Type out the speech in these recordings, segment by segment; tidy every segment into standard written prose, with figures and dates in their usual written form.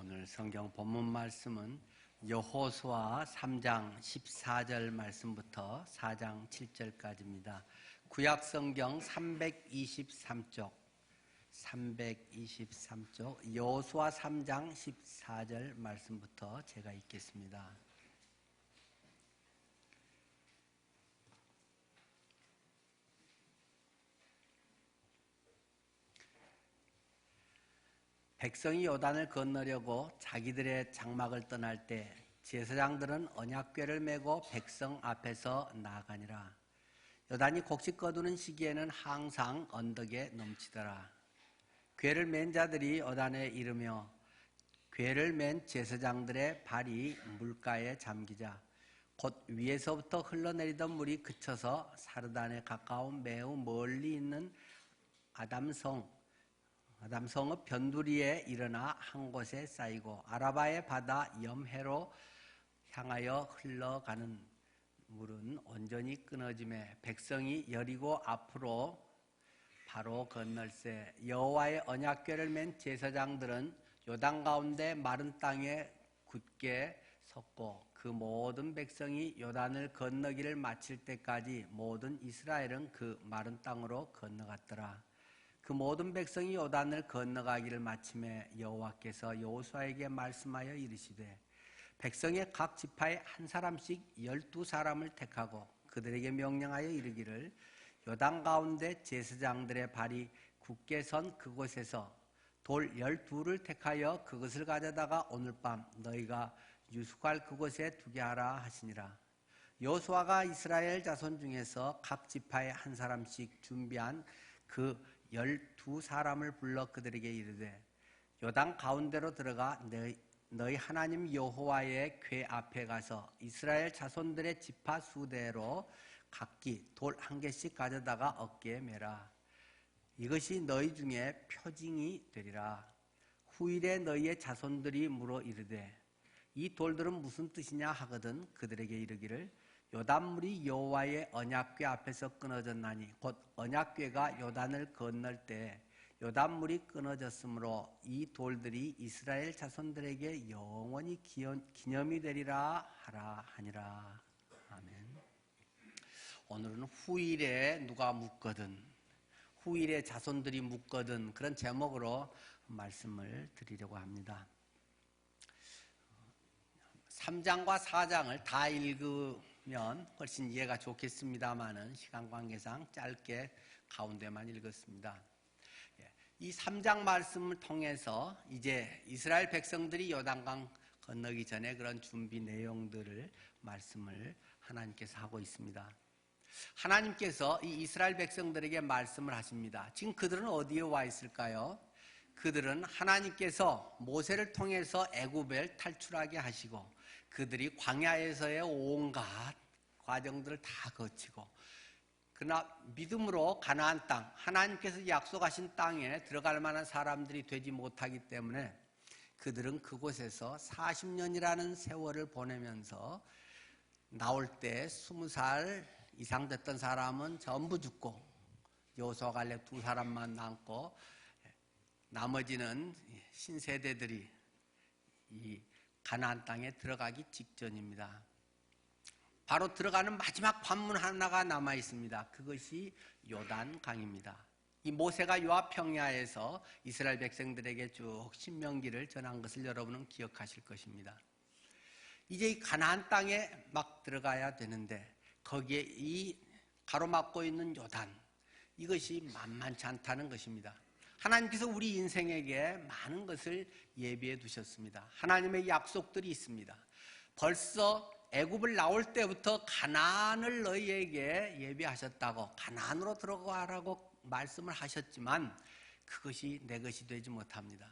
오늘 성경 본문 말씀은 여호수아 3장 14절 말씀부터 4장 7절까지입니다. 구약 성경 323쪽 여호수아 3장 14절 말씀부터 제가 읽겠습니다. 백성이 요단을 건너려고 자기들의 장막을 떠날 때 제사장들은 언약궤를 메고 백성 앞에서 나아가니라. 요단이 곡식 거두는 시기에는 항상 언덕에 넘치더라. 궤를 맨 자들이 요단에 이르며 궤를 맨 제사장들의 발이 물가에 잠기자 곧 위에서부터 흘러내리던 물이 그쳐서 사르단에 가까운 매우 멀리 있는 아담성의 변두리에 일어나 한 곳에 쌓이고 아라바의 바다 염해로 향하여 흘러가는 물은 온전히 끊어지매 백성이 여리고 앞으로 바로 건널세. 여호와의 언약궤를 맨 제사장들은 요단 가운데 마른 땅에 굳게 섰고 그 모든 백성이 요단을 건너기를 마칠 때까지 모든 이스라엘은 그 마른 땅으로 건너갔더라. 그 모든 백성이 요단을 건너가기를 마침에 여호와께서 여호수아에게 말씀하여 이르시되 백성의 각 지파에 한 사람씩 12사람을 택하고 그들에게 명령하여 이르기를 요단 가운데 제사장들의 발이 굳게 선 그곳에서 돌 12를 택하여 그것을 가져다가 오늘 밤 너희가 유숙할 그곳에 두게 하라 하시니라. 여호수아가 이스라엘 자손 중에서 각 지파에 한 사람씩 준비한 그 12사람을 불러 그들에게 이르되 요단 가운데로 들어가 너희 하나님 여호와의 궤 앞에 가서 이스라엘 자손들의 지파 수대로 각기 돌 한 개씩 가져다가 어깨에 매라. 이것이 너희 중에 표징이 되리라. 후일에 너희의 자손들이 물어 이르되 이 돌들은 무슨 뜻이냐 하거든 그들에게 이르기를 요단물이 여호와의 언약궤 앞에서 끊어졌나니 곧 언약궤가 요단을 건널 때 요단물이 끊어졌으므로 이 돌들이 이스라엘 자손들에게 영원히 기념이 되리라 하라 하니라. 아멘. 오늘은 후일에 누가 묻거든 후일에 자손들이 묻거든 그런 제목으로 말씀을 드리려고 합니다. 3장과 4장을 다 읽으면 훨씬 이해가 좋겠습니다만은 시간 관계상 짧게 가운데만 읽었습니다. 이 3장 말씀을 통해서 이제 이스라엘 백성들이 요단강 건너기 전에 그런 준비 내용들을 말씀을 하나님께서 하고 있습니다. 하나님께서 이 이스라엘 백성들에게 말씀을 하십니다. 지금 그들은 어디에 와 있을까요? 그들은 하나님께서 모세를 통해서 애굽을 탈출하게 하시고 그들이 광야에서의 온갖 과정들을 다 거치고 그러나 믿음으로 가나안 땅, 하나님께서 약속하신 땅에 들어갈 만한 사람들이 되지 못하기 때문에 그들은 그곳에서 40년이라는 세월을 보내면서 나올 때 20살 이상 됐던 사람은 전부 죽고 여호수아 갈렙 2사람만 남고 나머지는 신세대들이 이 가나안 땅에 들어가기 직전입니다. 바로 들어가는 마지막 관문 하나가 남아 있습니다. 그것이 요단강입니다. 이 모세가 요압 평야에서 이스라엘 백성들에게 쭉 신명기를 전한 것을 여러분은 기억하실 것입니다. 이제 이 가나안 땅에 막 들어가야 되는데 거기에 이 가로막고 있는 요단 이것이 만만치 않다는 것입니다. 하나님께서 우리 인생에게 많은 것을 예비해 두셨습니다. 하나님의 약속들이 있습니다. 벌써 애굽을 나올 때부터 가나안을 너희에게 예비하셨다고 가나안으로 들어가라고 말씀을 하셨지만 그것이 내 것이 되지 못합니다.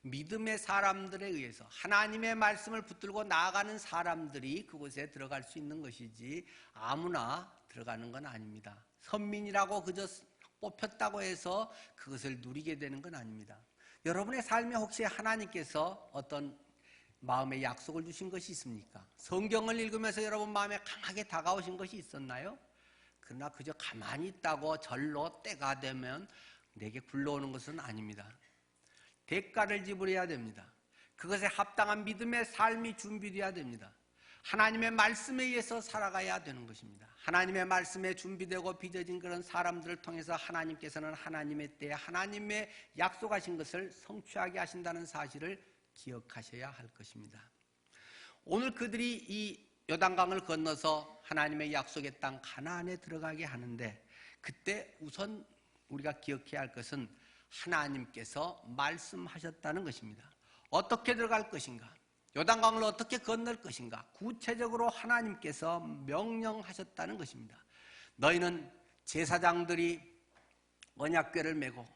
믿음의 사람들에 의해서 하나님의 말씀을 붙들고 나아가는 사람들이 그곳에 들어갈 수 있는 것이지 아무나 들어가는 건 아닙니다. 선민이라고 그저 뽑혔다고 해서 그것을 누리게 되는 건 아닙니다. 여러분의 삶에 혹시 하나님께서 어떤 마음에 약속을 주신 것이 있습니까? 성경을 읽으면서 여러분 마음에 강하게 다가오신 것이 있었나요? 그러나 그저 가만히 있다고 절로 때가 되면 내게 굴러오는 것은 아닙니다. 대가를 지불해야 됩니다. 그것에 합당한 믿음의 삶이 준비되어야 됩니다. 하나님의 말씀에 의해서 살아가야 되는 것입니다. 하나님의 말씀에 준비되고 빚어진 그런 사람들을 통해서 하나님께서는 하나님의 때에 하나님의 약속하신 것을 성취하게 하신다는 사실을 기억하셔야 할 것입니다. 오늘 그들이 이 요단강을 건너서 하나님의 약속의 땅 가나안에 들어가게 하는데, 그때 우선 우리가 기억해야 할 것은 하나님께서 말씀하셨다는 것입니다. 어떻게 들어갈 것인가, 요단강을 어떻게 건널 것인가, 구체적으로 하나님께서 명령하셨다는 것입니다. 너희는 제사장들이 언약궤를 메고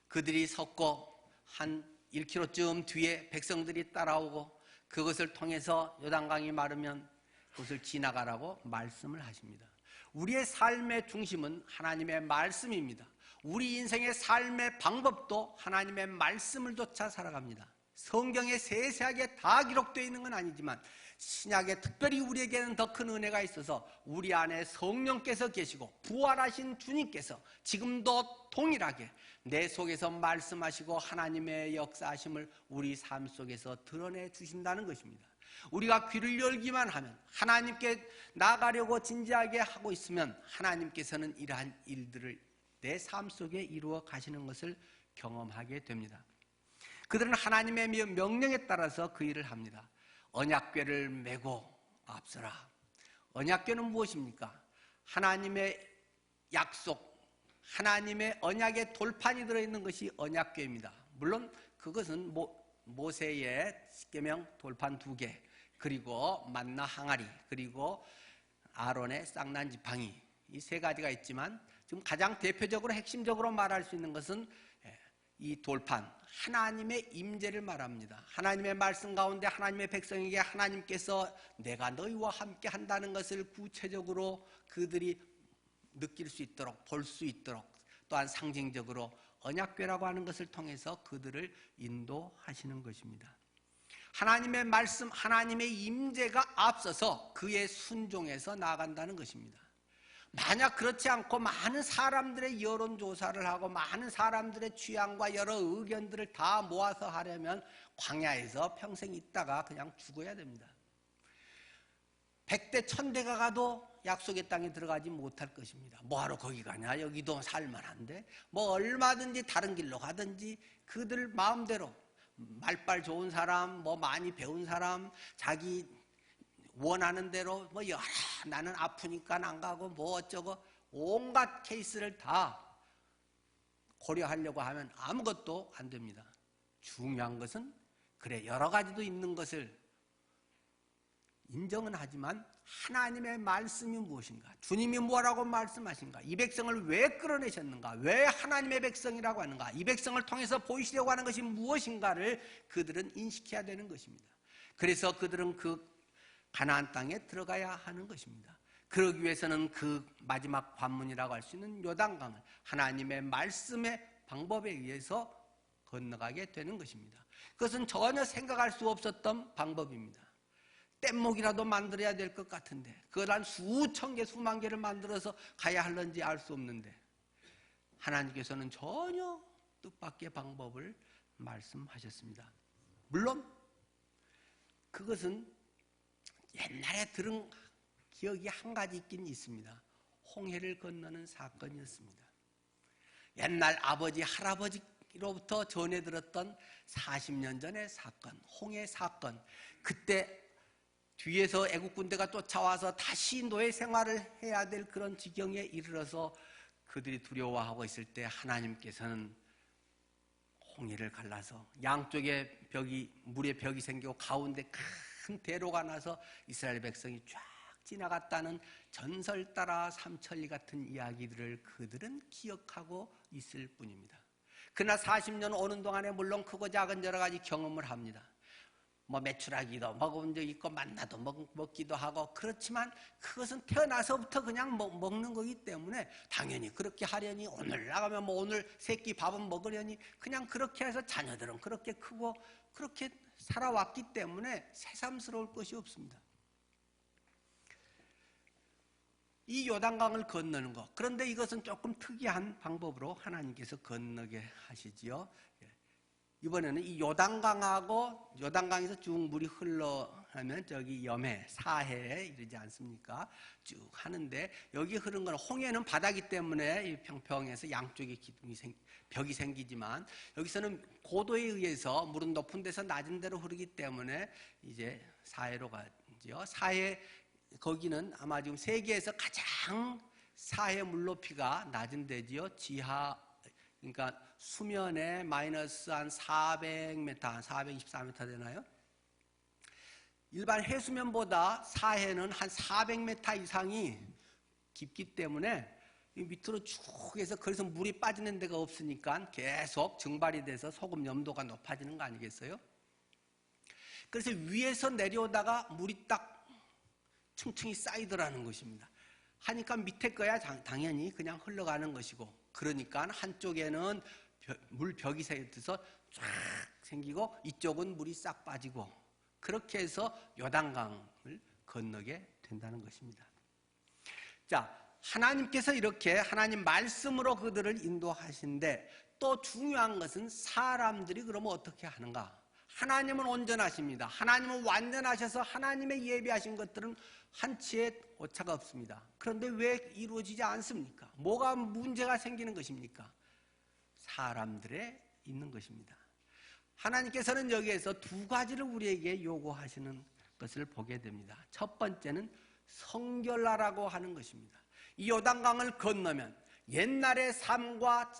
그들이 섰고 한 1km쯤 뒤에 백성들이 따라오고 그것을 통해서 요단강이 마르면 그것을 지나가라고 말씀을 하십니다. 우리의 삶의 중심은 하나님의 말씀입니다. 우리 인생의 삶의 방법도 하나님의 말씀을 쫓아 살아갑니다. 성경에 세세하게 다 기록되어 있는 건 아니지만 신약에 특별히 우리에게는 더 큰 은혜가 있어서 우리 안에 성령께서 계시고 부활하신 주님께서 지금도 동일하게 내 속에서 말씀하시고 하나님의 역사하심을 우리 삶 속에서 드러내 주신다는 것입니다. 우리가 귀를 열기만 하면, 하나님께 나아가려고 진지하게 하고 있으면 하나님께서는 이러한 일들을 내 삶 속에 이루어 가시는 것을 경험하게 됩니다. 그들은 하나님의 명령에 따라서 그 일을 합니다. 언약궤를 메고 앞서라. 언약궤는 무엇입니까? 하나님의 약속, 하나님의 언약의 돌판이 들어있는 것이 언약궤입니다. 물론 그것은 모세의 십계명 돌판 2개, 그리고 만나 항아리, 그리고 아론의 쌍난 지팡이, 이 3가지가 있지만 지금 가장 대표적으로 핵심적으로 말할 수 있는 것은 이 돌판, 하나님의 임재를 말합니다. 하나님의 말씀 가운데 하나님의 백성에게 하나님께서 내가 너희와 함께 한다는 것을 구체적으로 그들이 느낄 수 있도록, 볼 수 있도록, 또한 상징적으로 언약궤라고 하는 것을 통해서 그들을 인도하시는 것입니다. 하나님의 말씀, 하나님의 임재가 앞서서 그의 순종에서 나아간다는 것입니다. 만약 그렇지 않고 많은 사람들의 여론조사를 하고 많은 사람들의 취향과 여러 의견들을 다 모아서 하려면 광야에서 평생 있다가 그냥 죽어야 됩니다. 100대 1000대가 가도 약속의 땅에 들어가지 못할 것입니다. 뭐하러 거기 가냐, 여기도 살만한데, 뭐 얼마든지 다른 길로 가든지 그들 마음대로 말빨 좋은 사람, 뭐 많이 배운 사람, 자기 원하는 대로 뭐 여러, 나는 아프니까 안 가고 뭐 어쩌고 온갖 케이스를 다 고려하려고 하면 아무것도 안 됩니다. 중요한 것은 그래 여러 가지도 있는 것을 인정은 하지만 하나님의 말씀이 무엇인가, 주님이 뭐라고 말씀하신가, 이 백성을 왜 끌어내셨는가, 왜 하나님의 백성이라고 하는가, 이 백성을 통해서 보이시려고 하는 것이 무엇인가를 그들은 인식해야 되는 것입니다. 그래서 그들은 그 가나안 땅에 들어가야 하는 것입니다. 그러기 위해서는 그 마지막 관문이라고 할 수 있는 요단강을 하나님의 말씀의 방법에 의해서 건너가게 되는 것입니다. 그것은 전혀 생각할 수 없었던 방법입니다. 뗏목이라도 만들어야 될 것 같은데 그걸 한 수천 개, 수만 개를 만들어서 가야 할런지 알 수 없는데 하나님께서는 전혀 뜻밖의 방법을 말씀하셨습니다. 물론 그것은 옛날에 들은 기억이 한 가지 있긴 있습니다. 홍해를 건너는 사건이었습니다. 옛날 아버지, 할아버지로부터 전해 들었던 40년 전의 사건, 홍해 사건. 그때 뒤에서 애국 군대가 쫓아와서 다시 노예 생활을 해야 될 그런 지경에 이르러서 그들이 두려워하고 있을 때 하나님께서는 홍해를 갈라서 양쪽에 물의 벽이 생기고 가운데 큰 대로가 나서 이스라엘 백성이 쫙 지나갔다는 전설 따라 삼천리 같은 이야기들을 그들은 기억하고 있을 뿐입니다. 그러나 40년 오는 동안에 물론 크고 작은 여러 가지 경험을 합니다. 뭐 메추라기도 먹은 적 있고 만나도 먹기도 하고, 그렇지만 그것은 태어나서부터 그냥 먹는 거기 때문에 당연히 그렇게 하려니, 오늘 나가면 뭐 오늘 새끼 밥은 먹으려니 그냥 그렇게 해서 자녀들은 그렇게 크고 그렇게 살아왔기 때문에 새삼스러울 것이 없습니다. 이 요단강을 건너는 것, 그런데 이것은 조금 특이한 방법으로 하나님께서 건너게 하시지요. 이번에는 이 요단강하고 요단강에서 쭉 물이 흘러가면 저기 염해, 사해에 이르지 않습니까? 쭉 하는데 여기 흐른 건 홍해는 바다기 때문에 이 평평해서 양쪽에 벽이 생기지만 여기서는 고도에 의해서 물은 높은 데서 낮은 데로 흐르기 때문에 이제 사해로 가죠. 사해 거기는 아마 지금 세계에서 가장 사해 물높이가 낮은 데지요. 지하 그러니까 수면에 마이너스 한 400m, 424m 되나요? 일반 해수면보다 사해는 한 400m 이상이 깊기 때문에 밑으로 쭉 해서 그래서 물이 빠지는 데가 없으니까 계속 증발이 돼서 소금 염도가 높아지는 거 아니겠어요? 그래서 위에서 내려오다가 물이 딱 층층이 쌓이더라는 것입니다. 하니까 밑에 거야 당연히 그냥 흘러가는 것이고 그러니까 한쪽에는 물벽이 생겨서 쫙 생기고 이쪽은 물이 싹 빠지고 그렇게 해서 요단강을 건너게 된다는 것입니다. 자, 하나님께서 이렇게 하나님 말씀으로 그들을 인도하신데 또 중요한 것은 사람들이 그러면 어떻게 하는가? 하나님은 온전하십니다. 하나님은 완전하셔서 하나님의 예비하신 것들은 한치의 오차가 없습니다. 그런데 왜 이루어지지 않습니까? 뭐가 문제가 생기는 것입니까? 사람들에 있는 것입니다. 하나님께서는 여기에서 두 가지를 우리에게 요구하시는 것을 보게 됩니다. 첫 번째는 성결하라고 하는 것입니다. 이 요단강을 건너면 옛날의 삶과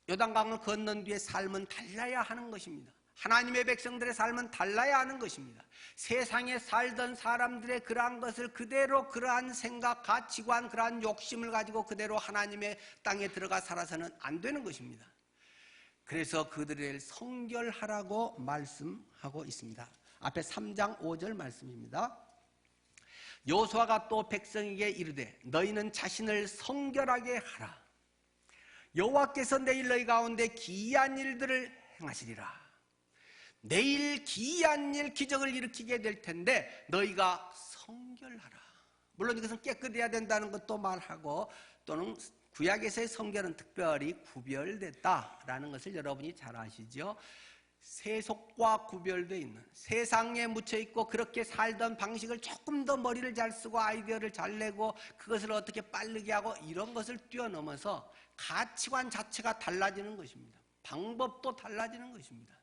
요단강을 건넌 뒤의 삶은 달라야 하는 것입니다. 하나님의 백성들의 삶은 달라야 하는 것입니다. 세상에 살던 사람들의 그러한 것을 그대로 그러한 생각, 가치관, 그러한 욕심을 가지고 그대로 하나님의 땅에 들어가 살아서는 안 되는 것입니다. 그래서 그들을 성결하라고 말씀하고 있습니다. 앞에 3장 5절 말씀입니다. 여호수아가 또 백성에게 이르되 너희는 자신을 성결하게 하라. 여호와께서 내일 너희 가운데 기이한 일들을 행하시리라. 내일 기이한 일, 기적을 일으키게 될 텐데 너희가 성결하라. 물론 이것은 깨끗해야 된다는 것도 말하고 또는 구약에서의 성결은 특별히 구별됐다라는 것을 여러분이 잘 아시죠? 세속과 구별되어 있는 세상에 묻혀있고 그렇게 살던 방식을 조금 더 머리를 잘 쓰고 아이디어를 잘 내고 그것을 어떻게 빠르게 하고 이런 것을 뛰어넘어서 가치관 자체가 달라지는 것입니다. 방법도 달라지는 것입니다.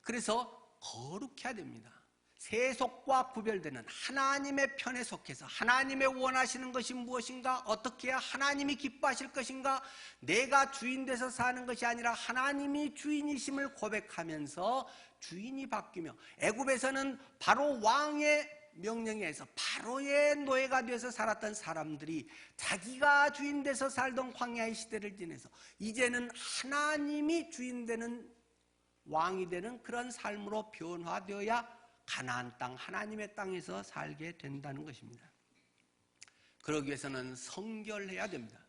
그래서 거룩해야 됩니다. 세속과 구별되는 하나님의 편에 속해서 하나님의 원하시는 것이 무엇인가, 어떻게 해야 하나님이 기뻐하실 것인가, 내가 주인 돼서 사는 것이 아니라 하나님이 주인이심을 고백하면서 주인이 바뀌며, 애굽에서는 바로 왕의 명령에 의해서 바로의 노예가 되어서 살았던 사람들이 자기가 주인 돼서 살던 광야의 시대를 지내서 이제는 하나님이 주인 되는 왕이 되는 그런 삶으로 변화되어야 가나안 땅, 하나님의 땅에서 살게 된다는 것입니다. 그러기 위해서는 성결해야 됩니다.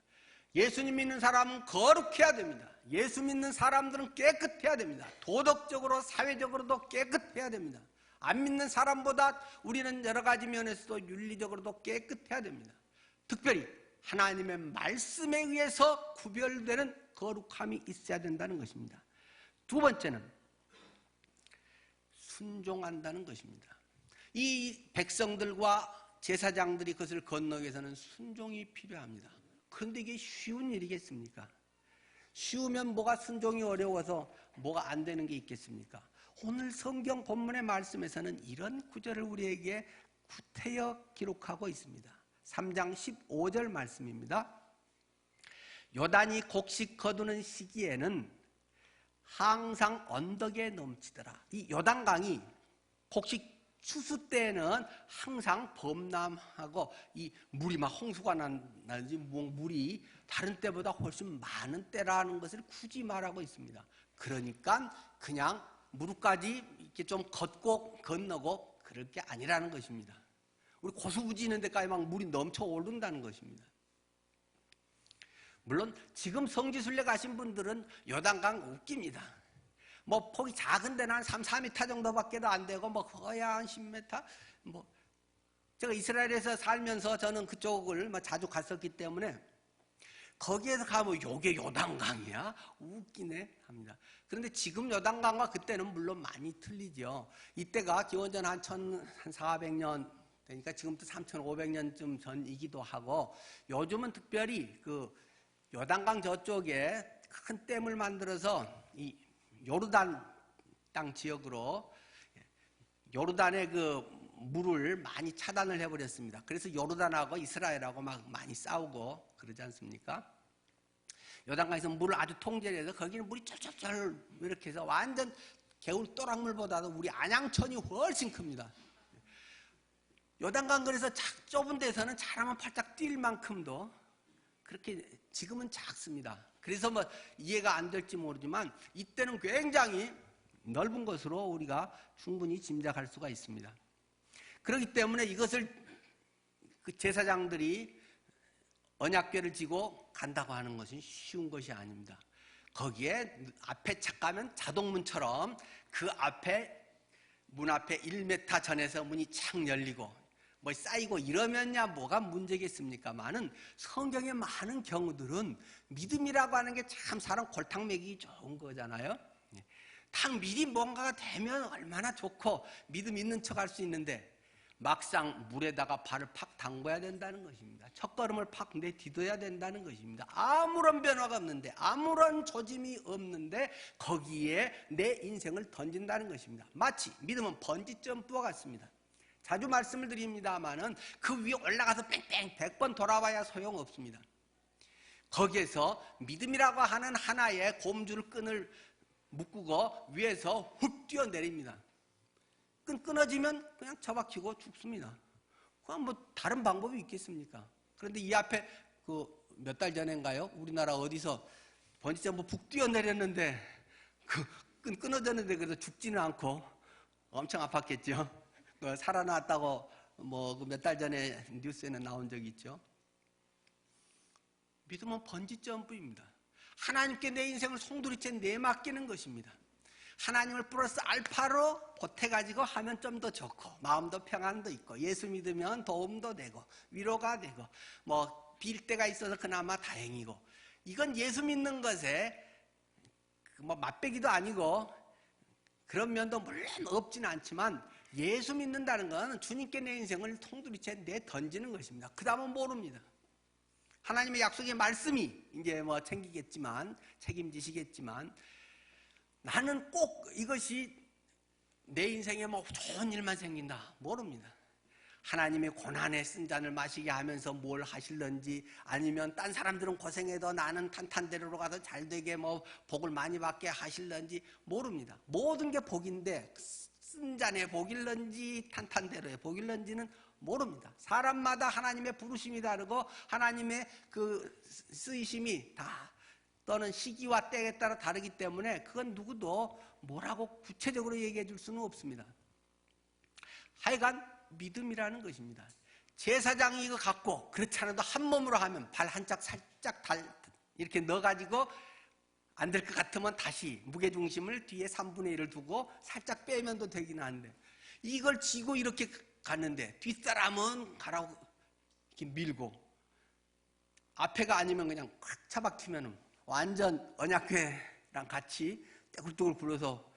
예수님 믿는 사람은 거룩해야 됩니다. 예수 믿는 사람들은 깨끗해야 됩니다. 도덕적으로, 사회적으로도 깨끗해야 됩니다. 안 믿는 사람보다 우리는 여러 가지 면에서도 윤리적으로도 깨끗해야 됩니다. 특별히 하나님의 말씀에 의해서 구별되는 거룩함이 있어야 된다는 것입니다. 두 번째는 순종한다는 것입니다. 이 백성들과 제사장들이 그것을 건너기 위해서는 순종이 필요합니다. 그런데 이게 쉬운 일이겠습니까? 쉬우면 뭐가 순종이 어려워서 뭐가 안 되는 게 있겠습니까? 오늘 성경 본문의 말씀에서는 이런 구절을 우리에게 구태여 기록하고 있습니다. 3장 15절 말씀입니다. 요단이 곡식 거두는 시기에는 항상 언덕에 넘치더라. 이 요단강이 곡식 추수 때는 항상 범람하고 이 물이 막 홍수가 나는지 물이 다른 때보다 훨씬 많은 때라는 것을 굳이 말하고 있습니다. 그러니까 그냥 무릎까지 이렇게 좀 걷고 건너고 그럴 게 아니라는 것입니다. 우리 고수부지 있는 데까지 막 물이 넘쳐 오른다는 것입니다. 물론 지금 성지순례 가신 분들은 요단강 웃깁니다. 뭐 폭이 작은 데는 한 3, 4m 정도밖에 안 되고 뭐 거의 한 10m 뭐 제가 이스라엘에서 살면서 저는 그쪽을 자주 갔었기 때문에 거기에서 가면 요게 요단강이야? 웃기네 합니다. 그런데 지금 요단강과 그때는 물론 많이 틀리죠. 이때가 기원전 한 1400년 되니까 지금부터 3500년쯤 전이기도 하고, 요즘은 특별히 그 요단강 저쪽에 큰 댐을 만들어서 이 요르단 땅 지역으로 요르단의 그 물을 많이 차단을 해버렸습니다. 그래서 요르단하고 이스라엘하고 막 많이 싸우고 그러지 않습니까? 요단강에서 물을 아주 통제를 해서 거기는 물이 쩔쩔쩔 이렇게 해서 완전 겨울 또랑물보다도 우리 안양천이 훨씬 큽니다. 요단강 그래서 좁은 데서는 잘하면 팔짝 뛸 만큼도 그렇게 지금은 작습니다. 그래서 뭐 이해가 안 될지 모르지만 이때는 굉장히 넓은 것으로 우리가 충분히 짐작할 수가 있습니다. 그렇기 때문에 이것을 그 제사장들이 언약궤를 지고 간다고 하는 것은 쉬운 것이 아닙니다. 거기에 앞에 착 가면 자동문처럼 그 앞에 문 앞에 1m 전에서 문이 착 열리고 뭐 쌓이고 이러면야 뭐가 문제겠습니까만은 성경의 많은 경우들은 믿음이라고 하는 게 참 사람 골탕 먹이기 좋은 거잖아요. 딱 미리 뭔가가 되면 얼마나 좋고 믿음 있는 척 할 수 있는데 막상 물에다가 발을 팍 담궈야 된다는 것입니다. 첫걸음을 팍 내딛어야 된다는 것입니다. 아무런 변화가 없는데, 아무런 조짐이 없는데 거기에 내 인생을 던진다는 것입니다. 마치 믿음은 번지 점프와 같습니다. 자주 말씀을 드립니다마는 그 위에 올라가서 뺑뺑 100번 돌아와야 소용없습니다. 거기에서 믿음이라고 하는 하나의 곰줄 끈을 묶고 위에서 훅 뛰어내립니다. 끈 끊어지면 그냥 처박히고 죽습니다. 그럼 뭐 다른 방법이 있겠습니까? 그런데 이 앞에 그 몇 달 전인가요? 우리나라 어디서 번지점프 푹 뛰어내렸는데 그 끈 끊어졌는데 그래도 죽지는 않고 엄청 아팠겠죠. 살아났다고 뭐 몇 달 전에 뉴스에는 나온 적이 있죠. 믿음은 번지점프입니다. 하나님께 내 인생을 송두리째 내맡기는 것입니다. 하나님을 플러스 알파로 보태가지고 하면 좀 더 좋고 마음도 평안도 있고 예수 믿으면 도움도 되고 위로가 되고 뭐 빌 때가 있어서 그나마 다행이고, 이건 예수 믿는 것에 뭐 맛배기도 아니고 그런 면도 물론 없지는 않지만 예수 믿는다는 건 주님께 내 인생을 통두리째 내 던지는 것입니다. 그 다음은 모릅니다. 하나님의 약속의 말씀이 이제 뭐 책임지시겠지만 나는 꼭 이것이 내 인생에 뭐 좋은 일만 생긴다 모릅니다. 하나님의 고난의 쓴 잔을 마시게 하면서 뭘 하실런지, 아니면 딴 사람들은 고생해도 나는 탄탄대로로 가서 잘 되게 뭐 복을 많이 받게 하실런지 모릅니다. 모든 게 복인데 쓴 잔의 복일런지 탄탄대로의 복일런지는 모릅니다. 사람마다 하나님의 부르심이 다르고 하나님의 그 쓰이심이 다 또는 시기와 때에 따라 다르기 때문에 그건 누구도 뭐라고 구체적으로 얘기해 줄 수는 없습니다. 하여간 믿음이라는 것입니다. 제사장이 이거 갖고 그렇지 않아도 한 몸으로 하면 발 한짝 살짝 이렇게 넣어가지고 안 될 것 같으면 다시 무게중심을 뒤에 3분의 1을 두고 살짝 빼면도 되긴 하는데, 이걸 쥐고 이렇게 갔는데 뒷사람은 가라고 이렇게 밀고 앞에가 아니면 그냥 꽉 차박히면 완전 언약궤랑 같이 떼굴떼굴 굴러서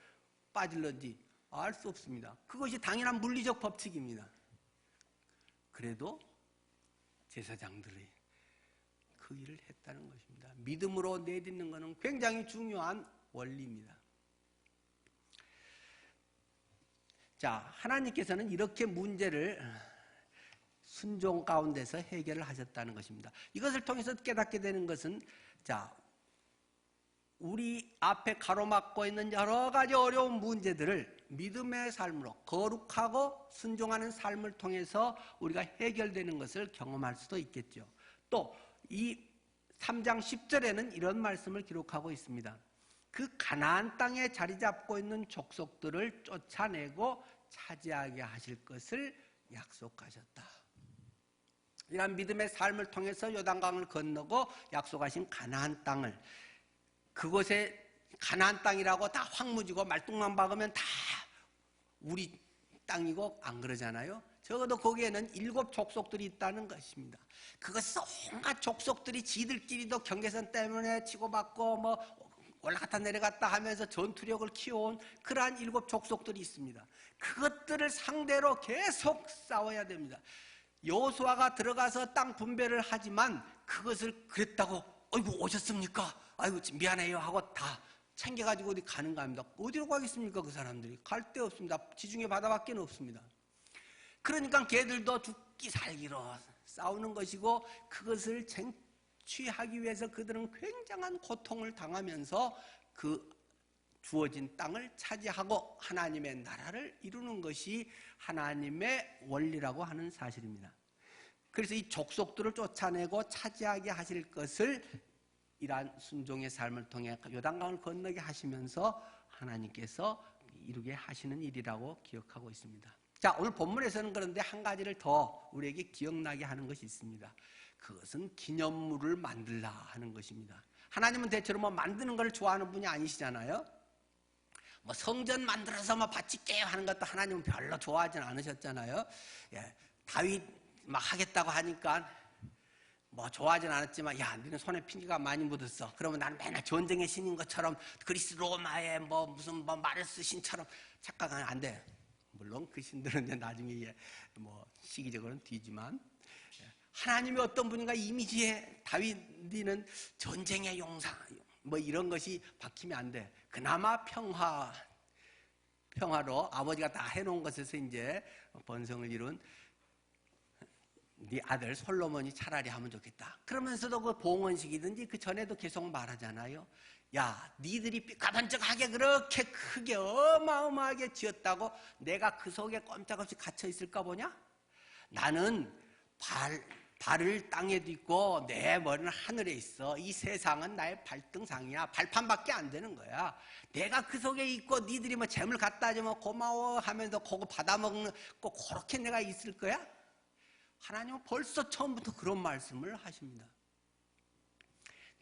빠질런지 알 수 없습니다. 그것이 당연한 물리적 법칙입니다. 그래도 제사장들이 그 일을 했다는 것입니다. 믿음으로 내딛는 것은 굉장히 중요한 원리입니다. 자, 하나님께서는 이렇게 문제를 순종 가운데서 해결을 하셨다는 것입니다. 이것을 통해서 깨닫게 되는 것은, 자, 우리 앞에 가로막고 있는 여러 가지 어려운 문제들을 믿음의 삶으로 거룩하고 순종하는 삶을 통해서 우리가 해결되는 것을 경험할 수도 있겠죠. 또 이 3장 10절에는 이런 말씀을 기록하고 있습니다. 그 가나안 땅에 자리 잡고 있는 족속들을 쫓아내고 차지하게 하실 것을 약속하셨다. 이런 믿음의 삶을 통해서 요단강을 건너고 약속하신 가나안 땅을, 그곳에 가나안 땅이라고 다 황무지고 말뚝만 박으면 다 우리 땅이고 안 그러잖아요. 적어도 거기에는 7 족속들이 있다는 것입니다. 그것은 온갖 족속들이 지들끼리도 경계선 때문에 치고받고 뭐 올라갔다 내려갔다 하면서 전투력을 키워온 그러한 7 족속들이 있습니다. 그것들을 상대로 계속 싸워야 됩니다. 여호수아가 들어가서 땅 분배를 하지만 그것을 그랬다고 어이구 오셨습니까? 아이고 미안해요 하고 다 챙겨가지고 어디 가는가 합니다. 어디로 가겠습니까? 그 사람들이 갈 데 없습니다. 지중해 바다밖에 없습니다. 그러니까 걔들도 죽기 살기로 싸우는 것이고 그것을 쟁취하기 위해서 그들은 굉장한 고통을 당하면서 그 주어진 땅을 차지하고 하나님의 나라를 이루는 것이 하나님의 원리라고 하는 사실입니다. 그래서 이 족속들을 쫓아내고 차지하게 하실 것을 이러한 순종의 삶을 통해 요단강을 건너게 하시면서 하나님께서 이루게 하시는 일이라고 기억하고 있습니다. 자, 오늘 본문에서는 그런데 한 가지를 더 우리에게 기억나게 하는 것이 있습니다. 그것은 기념물을 만들라 하는 것입니다. 하나님은 대체로 뭐 만드는 걸 좋아하는 분이 아니시잖아요. 뭐 성전 만들어서 뭐 바칠게요 하는 것도 하나님은 별로 좋아하진 않으셨잖아요. 예, 다윗 막 하겠다고 하니까 뭐 좋아하진 않았지만 야 너는 손에 피가 많이 묻었어. 그러면 나는 맨날 전쟁의 신인 것처럼 그리스 로마의 뭐 무슨 뭐 마르스 신처럼 착각하면 안 돼. 물론 그 신들은 이제 나중에 뭐 시기적으로는 뒤지만 하나님이 어떤 분인가 이미지에 다윗이는 전쟁의 용사 뭐 이런 것이 박히면 안 돼. 그나마 평화로 아버지가 다 해놓은 것에서 이제 번성을 이룬 네 아들 솔로몬이 차라리 하면 좋겠다. 그러면서도 그 봉헌식이든지 그 전에도 계속 말하잖아요. 야, 니들이 삐까번쩍하게 그렇게 크게 어마어마하게 지었다고 내가 그 속에 꼼짝없이 갇혀 있을까 보냐? 나는 발을 땅에도 있고 내 머리는 하늘에 있어. 이 세상은 나의 발등상이야. 발판밖에 안 되는 거야. 내가 그 속에 있고 니들이 뭐 재물 갖다 주면 고마워 하면서 그거 받아먹는 꼭 그렇게 내가 있을 거야? 하나님은 벌써 처음부터 그런 말씀을 하십니다.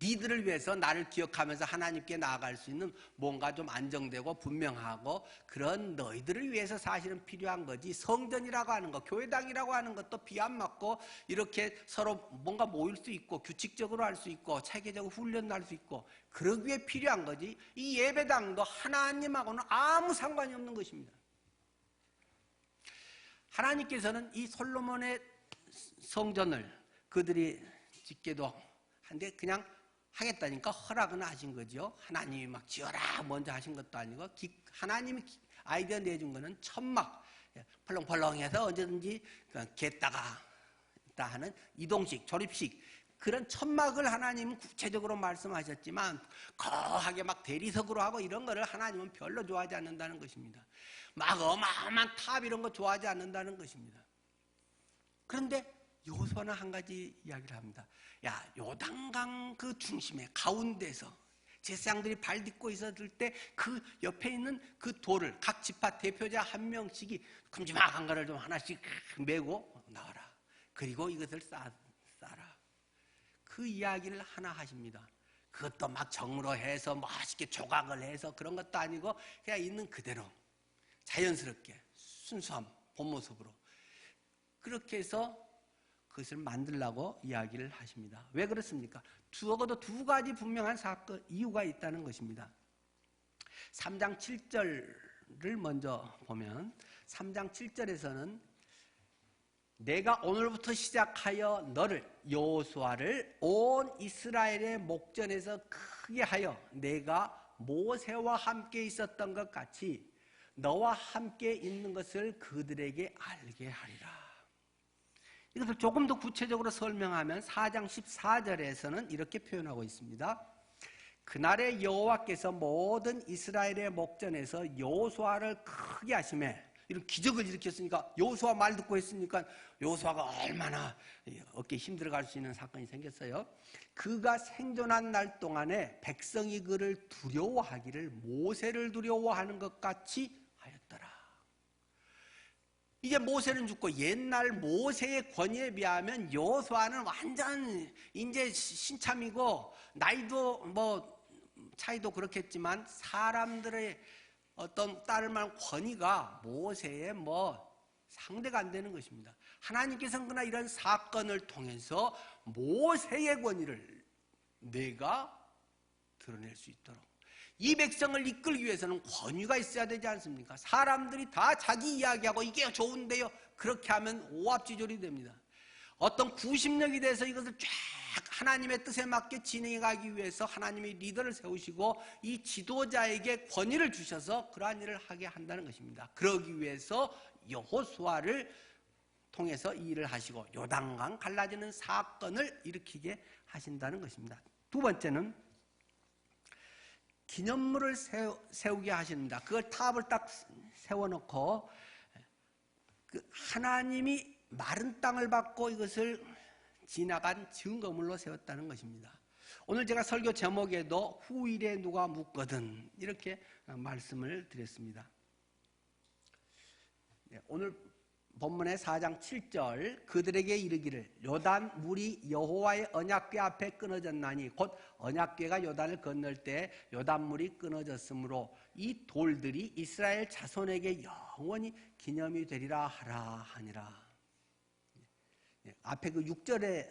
니들을 위해서 나를 기억하면서 하나님께 나아갈 수 있는 뭔가 좀 안정되고 분명하고 그런 너희들을 위해서 사실은 필요한 거지. 성전이라고 하는 것, 교회당이라고 하는 것도 비 안 맞고 이렇게 서로 뭔가 모일 수 있고 규칙적으로 할 수 있고 체계적으로 훈련도 할 수 있고 그러기 위해 필요한 거지. 이 예배당도 하나님하고는 아무 상관이 없는 것입니다. 하나님께서는 이 솔로몬의 성전을 그들이 짓게도 한데 그냥 하겠다니까 허락은 하신 거죠. 하나님이 막 지어라 먼저 하신 것도 아니고 하나님이 아이디어 내준 거는 천막 펄렁펄렁해서 언제든지 겠다가 하는 이동식 조립식 그런 천막을 하나님은 구체적으로 말씀하셨지만 거하게 막 대리석으로 하고 이런 거를 하나님은 별로 좋아하지 않는다는 것입니다. 막 어마어마한 탑 이런 거 좋아하지 않는다는 것입니다. 그런데 여호수아는 한 가지 이야기를 합니다. 야, 요단강 그 중심에 가운데서 제사장들이 발 딛고 있었을 때 그 옆에 있는 그 돌을 각 지파 대표자 한 명씩이 큼지막한 거를 좀 하나씩 메고 나와라. 그리고 이것을 싸라. 그 이야기를 하나 하십니다. 그것도 막 정으로 해서 멋있게 조각을 해서 그런 것도 아니고 그냥 있는 그대로 자연스럽게 순수한 본 모습으로 그렇게 해서 그것을 만들라고 이야기를 하십니다. 왜 그렇습니까? 적어도 2가지 분명한 사건, 이유가 있다는 것입니다. 3장 7절을 먼저 보면 3장 7절에서는 내가 오늘부터 시작하여 너를 여호수아를 온 이스라엘의 목전에서 크게 하여 내가 모세와 함께 있었던 것 같이 너와 함께 있는 것을 그들에게 알게 하리라. 이것을 조금 더 구체적으로 설명하면 4장 14절에서는 이렇게 표현하고 있습니다. 그날에 여호와께서 모든 이스라엘의 목전에서 여호수아를 크게 하시매 이런 기적을 일으켰으니까 여호수아 말 듣고 했으니까 여호수아가 얼마나 어깨 힘들어갈 수 있는 사건이 생겼어요. 그가 생존한 날 동안에 백성이 그를 두려워하기를 모세를 두려워하는 것 같이 하였더라. 이제 모세는 죽고 옛날 모세의 권위에 비하면 여호수아는 완전 이제 신참이고 나이도 뭐 차이도 그렇겠지만 사람들의 어떤 따를 만한 권위가 모세의 뭐 상대가 안 되는 것입니다. 하나님께서는 그러나 이런 사건을 통해서 모세의 권위를 내가 드러낼 수 있도록 이 백성을 이끌기 위해서는 권위가 있어야 되지 않습니까? 사람들이 다 자기 이야기하고 이게 좋은데요, 그렇게 하면 오합지졸이 됩니다. 어떤 구심력이 돼서 이것을 쫙 하나님의 뜻에 맞게 진행해 가기 위해서 하나님이 리더를 세우시고 이 지도자에게 권위를 주셔서 그러한 일을 하게 한다는 것입니다. 그러기 위해서 여호수아를 통해서 이 일을 하시고 요단강 갈라지는 사건을 일으키게 하신다는 것입니다. 두 번째는 기념물을 세우게 하십니다. 그걸 탑을 딱 세워놓고 하나님이 마른 땅을 받고 이것을 지나간 증거물로 세웠다는 것입니다. 오늘 제가 설교 제목에도 후일에 누가 묻거든 이렇게 말씀을 드렸습니다. 오늘 본문의 4장 7절 그들에게 이르기를 요단 물이 여호와의 언약궤 앞에 끊어졌나니 곧 언약궤가 요단을 건널 때 요단 물이 끊어졌으므로 이 돌들이 이스라엘 자손에게 영원히 기념이 되리라 하라 하니라. 앞에 그 6절에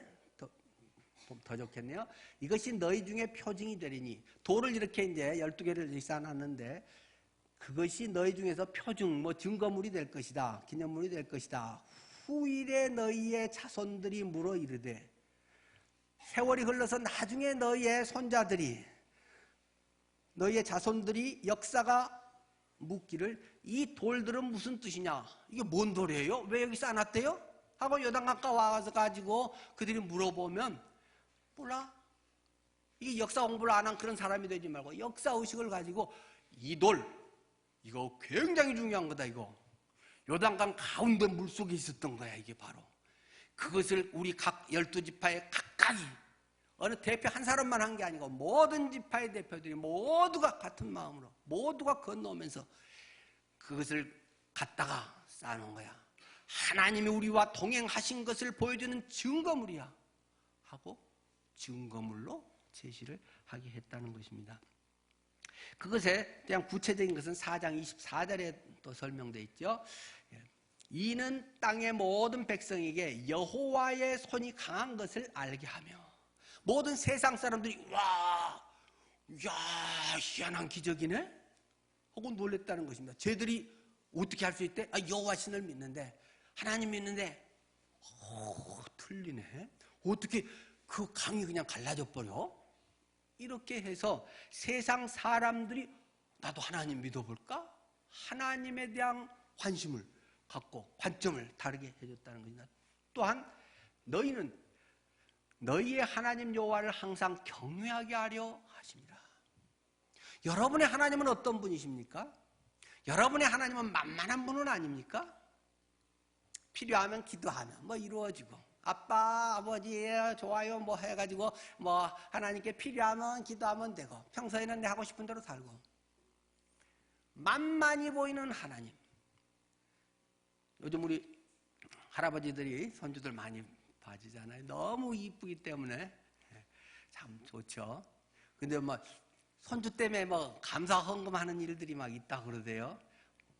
더 좋겠네요. 이것이 너희 중에 표징이 되리니 돌을 이렇게 이제 12개를 쌓아놨는데 그것이 너희 중에서 표징, 증거물이 될 것이다. 기념물이 될 것이다. 후일에 너희의 자손들이 물어 이르되 세월이 흘러서 나중에 너희의 손자들이 너희의 자손들이 역사가 묻기를 이 돌들은 무슨 뜻이냐? 이게 뭔 돌이에요? 왜 여기 쌓아놨대요? 하고 요단강가 와서 가지고 그들이 물어보면 몰라. 이게 역사 공부를 안 한 그런 사람이 되지 말고 역사의식을 가지고 이 돌, 이거 굉장히 중요한 거다 이거. 요단강 가운데 물속에 있었던 거야 이게 바로. 그것을 우리 각 12지파의 각각이 어느 대표 한 사람만 한 게 아니고 모든 지파의 대표들이 모두가 같은 마음으로 모두가 건너오면서 그것을 갖다가 쌓아놓은 거야. 하나님이 우리와 동행하신 것을 보여주는 증거물이야 하고 증거물로 제시를 하게 했다는 것입니다. 그것에 대한 구체적인 것은 4장 24절에 또 설명되어 있죠. 이는 땅의 모든 백성에게 여호와의 손이 강한 것을 알게 하며 모든 세상 사람들이 와, 야, 희한한 기적이네 하고 놀랬다는 것입니다. 쟤들이 어떻게 할 수 있대? 여호와 신을 믿는데 하나님 믿는데 틀리네. 어떻게 그 강이 그냥 갈라져 버려? 이렇게 해서 세상 사람들이 나도 하나님 믿어볼까? 하나님에 대한 관심을 갖고 관점을 다르게 해줬다는 겁니다. 또한 너희는 너희의 하나님 여호와를 항상 경외하게 하려 하십니다. 여러분의 하나님은 어떤 분이십니까? 여러분의 하나님은 만만한 분은 아닙니까? 필요하면 기도하면 이루어지고 아빠, 아버지 좋아요 해가지고 하나님께 필요하면 기도하면 되고 평소에는 내 하고 싶은 대로 살고 만만히 보이는 하나님. 요즘 우리 할아버지들이 손주들 많이 봐주잖아요. 너무 이쁘기 때문에 참 좋죠. 근데 손주 때문에 감사 헌금하는 일들이 막 있다 그러대요.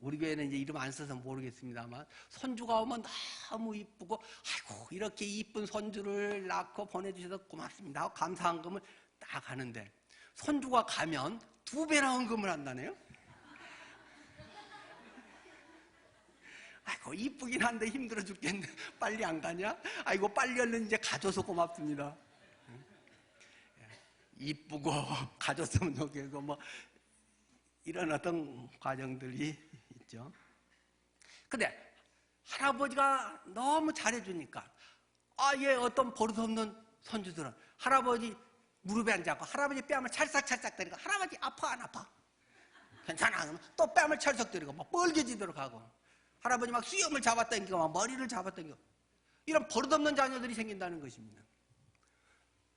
우리 교회는 이제 이름 안 써서 모르겠습니다만 손주가 오면 너무 이쁘고 아이고 이렇게 이쁜 손주를 낳고 보내주셔서 고맙습니다 하고 감사 헌금을 딱 하는데 손주가 가면 2배나 헌금을 한다네요. 아이고 이쁘긴 한데 힘들어 죽겠네. 빨리 안 가냐? 아이고 빨리 얼른 이제 가줘서 고맙습니다. 이쁘고 가졌으면 좋겠고 이런 어떤 과정들이 있죠. 근데 할아버지가 너무 잘해주니까 얘 어떤 버릇없는 손주들은 할아버지 무릎에 앉아서 할아버지 뺨을 찰싹찰싹 때리고 할아버지 아파 안 아파? 괜찮아. 그러면 또 뺨을 찰싹 때리고 뻘개지도록 하고 할아버지 수염을 잡아당기고 머리를 잡아당기고 이런 버릇없는 자녀들이 생긴다는 것입니다.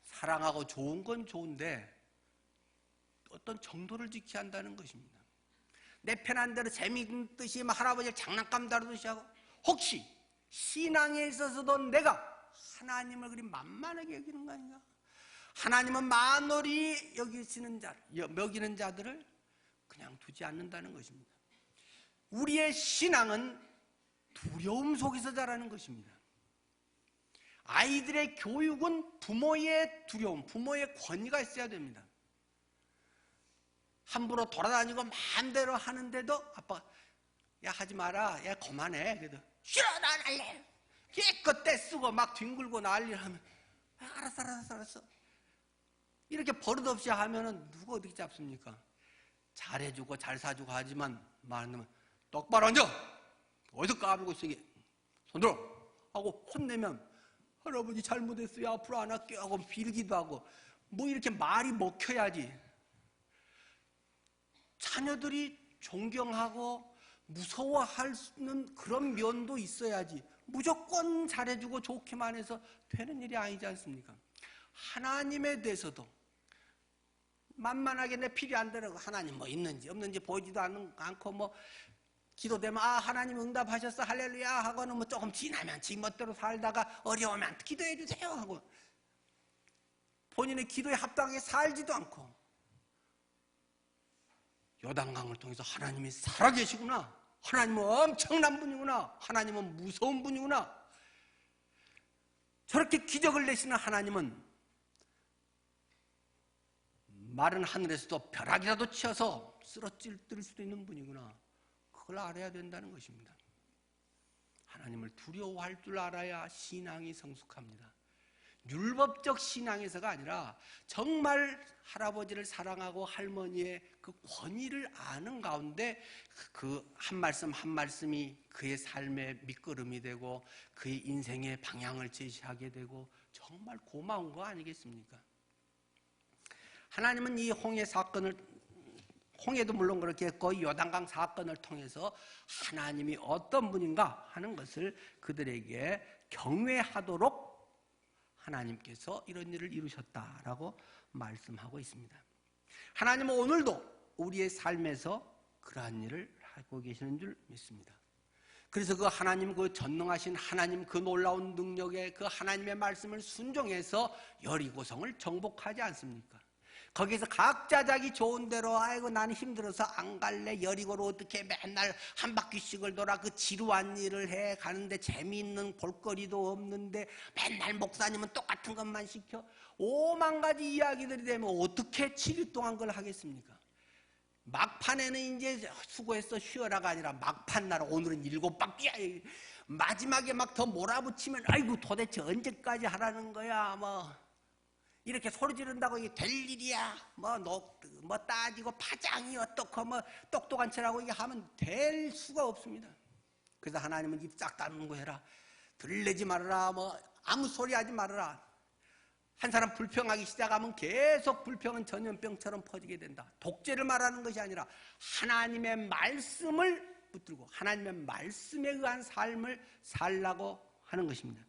사랑하고 좋은 건 좋은데 어떤 정도를 지켜야 한다는 것입니다. 내 편한 대로 재미있는 듯이 할아버지를 장난감 다루듯이 하고 혹시 신앙에 있어서도 내가 하나님을 그리 만만하게 여기는 거 아닌가? 하나님은 만월히 먹이는 자들을 그냥 두지 않는다는 것입니다. 우리의 신앙은 두려움 속에서 자라는 것입니다. 아이들의 교육은 부모의 두려움, 부모의 권위가 있어야 됩니다. 함부로 돌아다니고 마음대로 하는데도 아빠가 야 하지 마라, 야 그만해. 그래도 싫어, 난 안 할래. 깨끗 떼쓰고 막 뒹굴고 난리를 하면 알았어. 이렇게 버릇없이 하면은 누가 어떻게 잡습니까? 잘해주고 잘 사주고 하지만 말하면 똑바로 앉아! 어디서 까불고 있어 이게? 손들어! 하고 혼내면 할아버지 잘못했어요, 앞으로 안 할게요 하고 빌기도 하고 뭐 이렇게 말이 먹혀야지. 자녀들이 존경하고 무서워할 수 있는 그런 면도 있어야지 무조건 잘해주고 좋게만 해서 되는 일이 아니지 않습니까? 하나님에 대해서도 만만하게 내 필요한 대로 하나님 뭐 있는지 없는지 보이지도 않고 뭐 기도되면 아 하나님 응답하셨어 할렐루야 하고는 뭐 조금 지나면 지 멋대로 살다가 어려우면 기도해 주세요 하고 본인의 기도에 합당하게 살지도 않고 요단강을 통해서 하나님이 살아계시구나, 하나님은 엄청난 분이구나, 하나님은 무서운 분이구나, 저렇게 기적을 내시는 하나님은 마른 하늘에서도 벼락이라도 치어서 쓰러질 수도 있는 분이구나, 그걸 알아야 된다는 것입니다. 하나님을 두려워할 줄 알아야 신앙이 성숙합니다. 율법적 신앙에서가 아니라 정말 할아버지를 사랑하고 할머니의 그 권위를 아는 가운데 그 한 말씀 한 말씀이 그의 삶의 밑거름이 되고 그의 인생의 방향을 제시하게 되고 정말 고마운 거 아니겠습니까? 하나님은 이 홍해 사건을, 홍해도 물론 그렇겠고 요단강 사건을 통해서 하나님이 어떤 분인가 하는 것을 그들에게 경외하도록 하나님께서 이런 일을 이루셨다라고 말씀하고 있습니다. 하나님은 오늘도 우리의 삶에서 그러한 일을 하고 계시는 줄 믿습니다. 그래서 그 하나님, 그 전능하신 하나님, 그 놀라운 능력의 그 하나님의 말씀을 순종해서 여리고성을 정복하지 않습니까? 거기서 각자 자기 좋은 대로 아이고 나는 힘들어서 안 갈래, 여리고로 어떻게 맨날 한 바퀴씩을 돌아 그 지루한 일을 해 가는데 재미있는 볼거리도 없는데 맨날 목사님은 똑같은 것만 시켜, 5만 가지 이야기들이 되면 어떻게 7일 동안 그걸 하겠습니까? 막판에는 이제 수고해서 쉬어라가 아니라 막판 날 오늘은 7바퀴야, 마지막에 막 더 몰아붙이면 아이고 도대체 언제까지 하라는 거야, 뭐 이렇게 소리 지른다고 이게 될 일이야, 뭐 따지고 파장이 어떻고 뭐 똑똑한 척하고 이게 하면 될 수가 없습니다. 그래서 하나님은 입 싹 다물고 해라, 들리지 말아라, 뭐 아무 소리 하지 말아라. 한 사람 불평하기 시작하면 계속 불평은 전염병처럼 퍼지게 된다. 독재를 말하는 것이 아니라 하나님의 말씀을 붙들고 하나님의 말씀에 의한 삶을 살라고 하는 것입니다.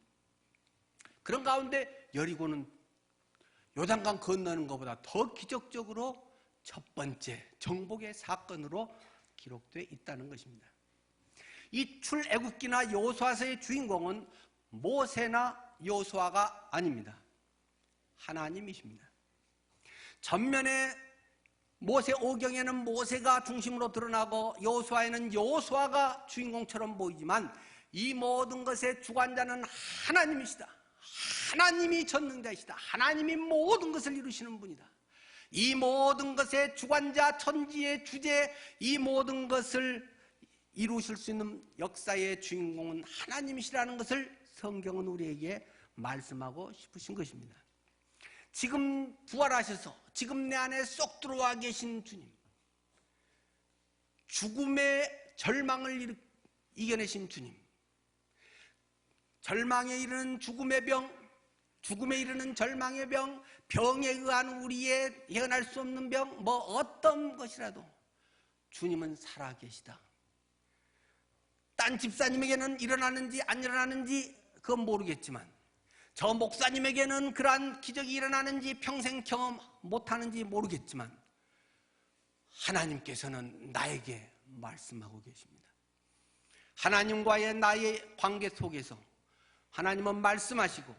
그런 가운데 여리고는 요단강 건너는 것보다 더 기적적으로 첫 번째 정복의 사건으로 기록되어 있다는 것입니다. 이 출애굽기나 여호수아서의 주인공은 모세나 여호수아가 아닙니다. 하나님이십니다. 전면에 모세 오경에는 모세가 중심으로 드러나고 여호수아에는 여호수아가 주인공처럼 보이지만 이 모든 것의 주관자는 하나님이시다. 하나님이 전능자이시다. 하나님이 모든 것을 이루시는 분이다. 이 모든 것의 주관자, 천지의 주제, 이 모든 것을 이루실 수 있는 역사의 주인공은 하나님이시라는 것을 성경은 우리에게 말씀하고 싶으신 것입니다. 지금 부활하셔서 지금 내 안에 쏙 들어와 계신 주님, 죽음의 절망을 이겨내신 주님, 절망에 이르는 죽음의 병, 죽음에 이르는 절망의 병, 병에 의한 우리의 예언할 수 없는 병, 뭐 어떤 것이라도 주님은 살아계시다. 딴 집사님에게는 일어나는지 안 일어나는지 그건 모르겠지만 저 목사님에게는 그러한 기적이 일어나는지 평생 경험 못하는지 모르겠지만 하나님께서는 나에게 말씀하고 계십니다. 하나님과의 나의 관계 속에서 하나님은 말씀하시고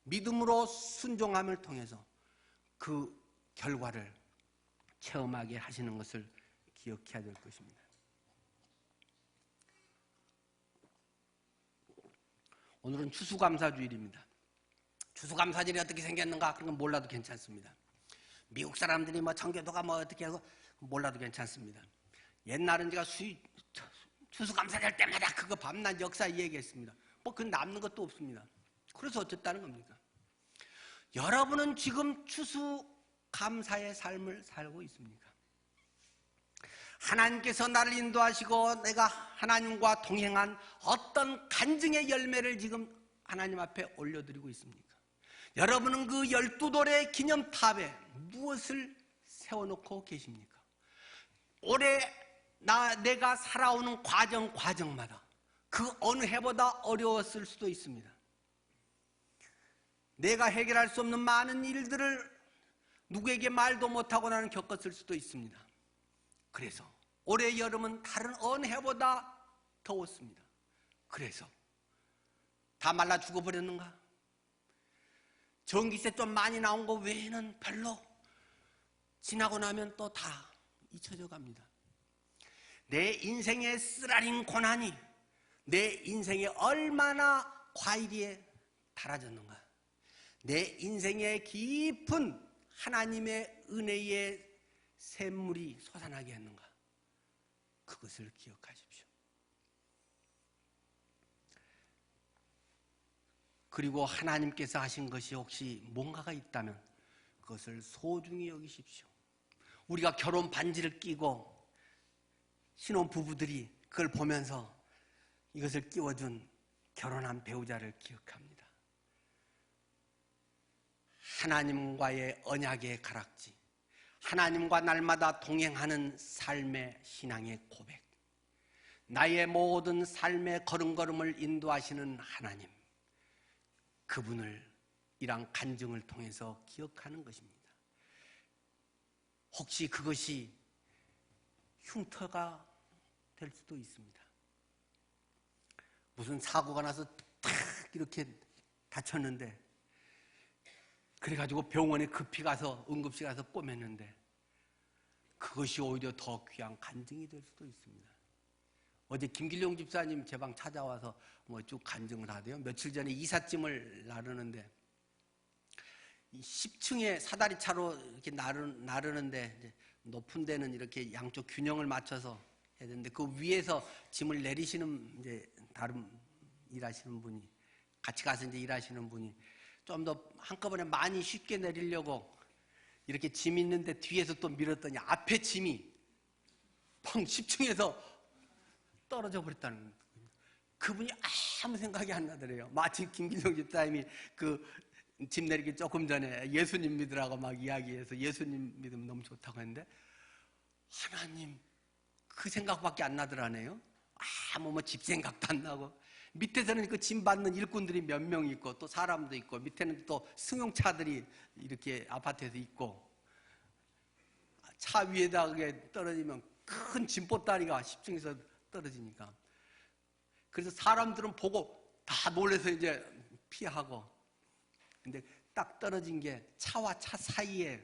믿음으로 순종함을 통해서 그 결과를 체험하게 하시는 것을 기억해야 될 것입니다. 오늘은 추수감사주일입니다. 추수감사절이 어떻게 생겼는가 그런 건 몰라도 괜찮습니다. 미국 사람들이 뭐 청교도가 뭐 어떻게 하고 몰라도 괜찮습니다. 옛날은 제가 추수감사절 때마다 그거 밤낮 역사 얘기했습니다. 뭐 그 남는 것도 없습니다. 그래서 어쨌다는 겁니까? 여러분은 지금 추수감사의 삶을 살고 있습니까? 하나님께서 나를 인도하시고 내가 하나님과 동행한 어떤 간증의 열매를 지금 하나님 앞에 올려드리고 있습니까? 여러분은 그 12돌의 기념탑에 무엇을 세워놓고 계십니까? 올해 내가 살아오는 과정마다 그 어느 해보다 어려웠을 수도 있습니다. 내가 해결할 수 없는 많은 일들을 누구에게 말도 못하고 나는 겪었을 수도 있습니다. 그래서 올해 여름은 다른 어느 해보다 더웠습니다. 그래서 다 말라 죽어버렸는가? 전기세 좀 많이 나온 거 외에는 별로 지나고 나면 또 다 잊혀져 갑니다. 내 인생의 쓰라린 고난이 내 인생에 얼마나 과일이 달아졌는가? 내 인생의 깊은 하나님의 은혜의 샘물이 솟아나게 했는가? 그것을 기억하십시오. 그리고 하나님께서 하신 것이 혹시 뭔가가 있다면 그것을 소중히 여기십시오. 우리가 결혼 반지를 끼고 신혼 부부들이 그걸 보면서 이것을 끼워준 결혼한 배우자를 기억합니다. 하나님과의 언약의 가락지, 하나님과 날마다 동행하는 삶의 신앙의 고백, 나의 모든 삶의 걸음걸음을 인도하시는 하나님, 그분을 이러한 간증을 통해서 기억하는 것입니다. 혹시 그것이 흉터가 될 수도 있습니다. 무슨 사고가 나서 탁 이렇게 다쳤는데 그래가지고 병원에 급히 가서 응급실 가서 꼬맸는데 그것이 오히려 더 귀한 간증이 될 수도 있습니다. 어제 김길용 집사님 제 방 찾아와서 뭐 쭉 간증을 하대요. 며칠 전에 이삿짐을 나르는데 10층에 사다리차로 이렇게 나르는데 이제 높은 데는 이렇게 양쪽 균형을 맞춰서 해야 되는데 그 위에서 짐을 내리시는 이제 다른 일하시는 분이 같이 가서 이제 일하시는 분이 좀 더 한꺼번에 많이 쉽게 내리려고 이렇게 짐 있는데 뒤에서 또 밀었더니 앞에 짐이 펑 10층에서 떨어져 버렸다는 거예요. 그분이 아무 생각이 안 나더래요. 마치 김길용 집사님이 그 짐 내리기 조금 전에 예수님 믿으라고 막 이야기해서 예수님 믿으면 너무 좋다고 했는데 하나님 그 생각밖에 안 나더라네요. 아무 뭐 집 생각도 안 나고 밑에서는 그 짐 받는 일꾼들이 몇 명 있고 또 사람도 있고 밑에는 또 승용차들이 이렇게 아파트에서 있고 차 위에다 떨어지면 큰 짐보따리가 10층에서 떨어지니까 그래서 사람들은 보고 다 놀라서 이제 피하고 근데 딱 떨어진 게 차와 차 사이에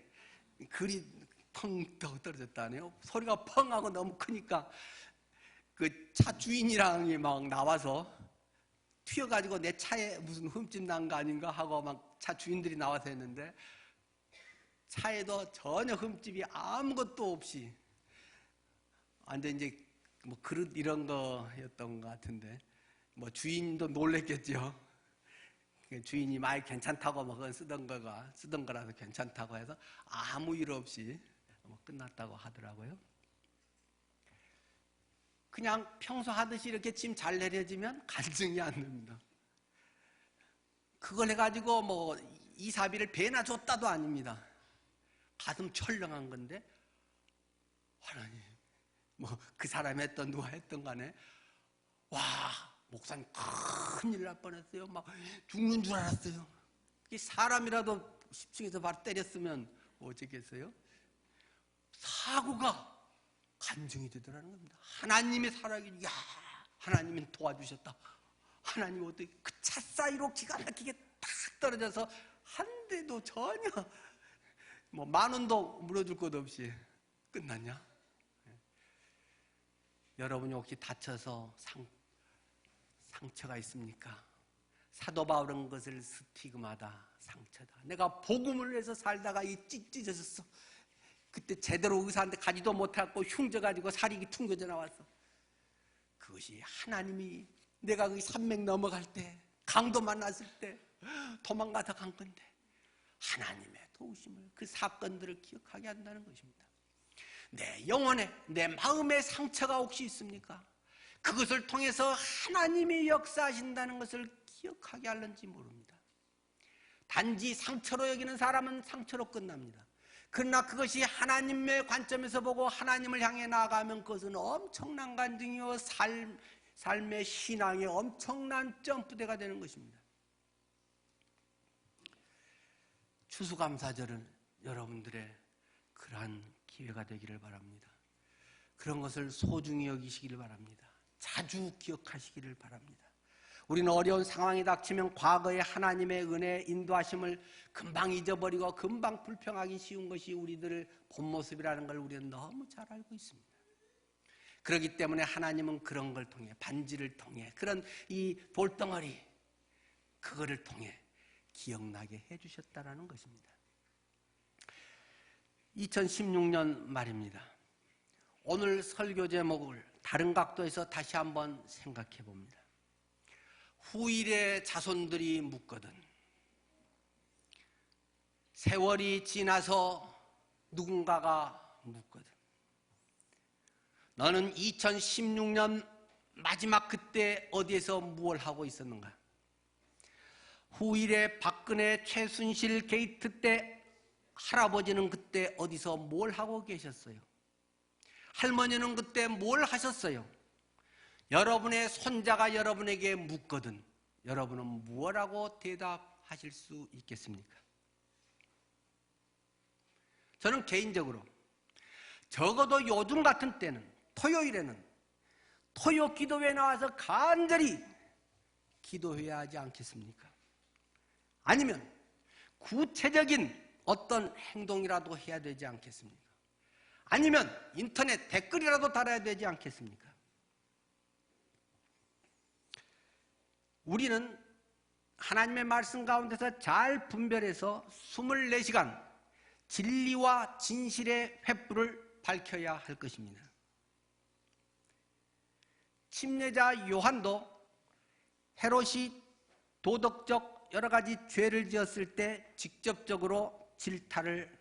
글이 펑 떨어졌다네요. 소리가 펑 하고 너무 크니까 그 차 주인이랑이 막 나와서 튀어가지고 내 차에 무슨 흠집 난 거 아닌가 하고 막 차 주인들이 나와서 했는데 차에도 전혀 흠집이 아무것도 없이 완전 이제 뭐 그릇 이런 거였던 것 같은데 뭐 주인도 놀랬겠죠. 주인이 많이 괜찮다고 뭐 그건 쓰던 거라서 괜찮다고 해서 아무 일 없이 뭐 끝났다고 하더라고요. 그냥 평소 하듯이 이렇게 짐 잘 내려지면 간증이 안 됩니다. 그걸 해가지고 뭐 이사비를 배나 줬다도 아닙니다. 가슴 철렁한 건데 하나님 뭐 그 사람이 했던 누가 했던 간에 와 목사님 큰일 날 뻔했어요. 막 죽는 줄 알았어요. 사람이라도 10층에서 바로 때렸으면 어쩌겠어요? 사고가 간증이 되더라는 겁니다. 하나님의 살아기, 야 하나님이 도와주셨다. 하나님 어떻게 그 차 사이로 기가 막히게 탁 떨어져서 한 대도 전혀 뭐 10,000원도 물어줄 것도 없이 끝났냐? 여러분이 혹시 다쳐서 상처가 있습니까? 사도 바울은 것을 스티그마다, 상처다. 내가 복음을 위해서 살다가 이 찢어졌어. 그때 제대로 의사한테 가지도 못하고 흉져가지고 살이 퉁겨져 나왔어. 그것이 하나님이 내가 그 산맥 넘어갈 때, 강도 만났을 때 도망가다 간 건데 하나님의 도우심을, 그 사건들을 기억하게 한다는 것입니다. 내 영혼에, 내 마음에 상처가 혹시 있습니까? 그것을 통해서 하나님이 역사하신다는 것을 기억하게 하는지 모릅니다. 단지 상처로 여기는 사람은 상처로 끝납니다. 그러나 그것이 하나님의 관점에서 보고 하나님을 향해 나아가면 그것은 엄청난 간증이요, 삶의 신앙의 엄청난 점프대가 되는 것입니다. 추수감사절은 여러분들의 그러한 기회가 되기를 바랍니다. 그런 것을 소중히 여기시기를 바랍니다. 자주 기억하시기를 바랍니다. 우리는 어려운 상황이 닥치면 과거의 하나님의 은혜, 인도하심을 금방 잊어버리고 금방 불평하기 쉬운 것이 우리들의 본 모습이라는 걸 우리는 너무 잘 알고 있습니다. 그렇기 때문에 하나님은 그런 걸 통해, 반지를 통해, 그런 이 돌덩어리, 그거를 통해 기억나게 해주셨다는 것입니다. 2016년 말입니다. 오늘 설교 제목을 다른 각도에서 다시 한번 생각해 봅니다. 후일의 자손들이 묻거든, 세월이 지나서 누군가가 묻거든, 너는 2016년 마지막 그때 어디에서 무엇을 하고 있었는가? 후일의 박근혜, 최순실 게이트 때 할아버지는 그때 어디서 뭘 하고 계셨어요? 할머니는 그때 뭘 하셨어요? 여러분의 손자가 여러분에게 묻거든 여러분은 무엇라고 대답하실 수 있겠습니까? 저는 개인적으로 적어도 요즘 같은 때는, 토요일에는 토요 기도회에 나와서 간절히 기도해야 하지 않겠습니까? 아니면 구체적인 어떤 행동이라도 해야 되지 않겠습니까? 아니면 인터넷 댓글이라도 달아야 되지 않겠습니까? 우리는 하나님의 말씀 가운데서 잘 분별해서 24시간 진리와 진실의 횃불을 밝혀야 할 것입니다. 침례자 요한도 헤롯이 도덕적 여러 가지 죄를 지었을 때 직접적으로 질타를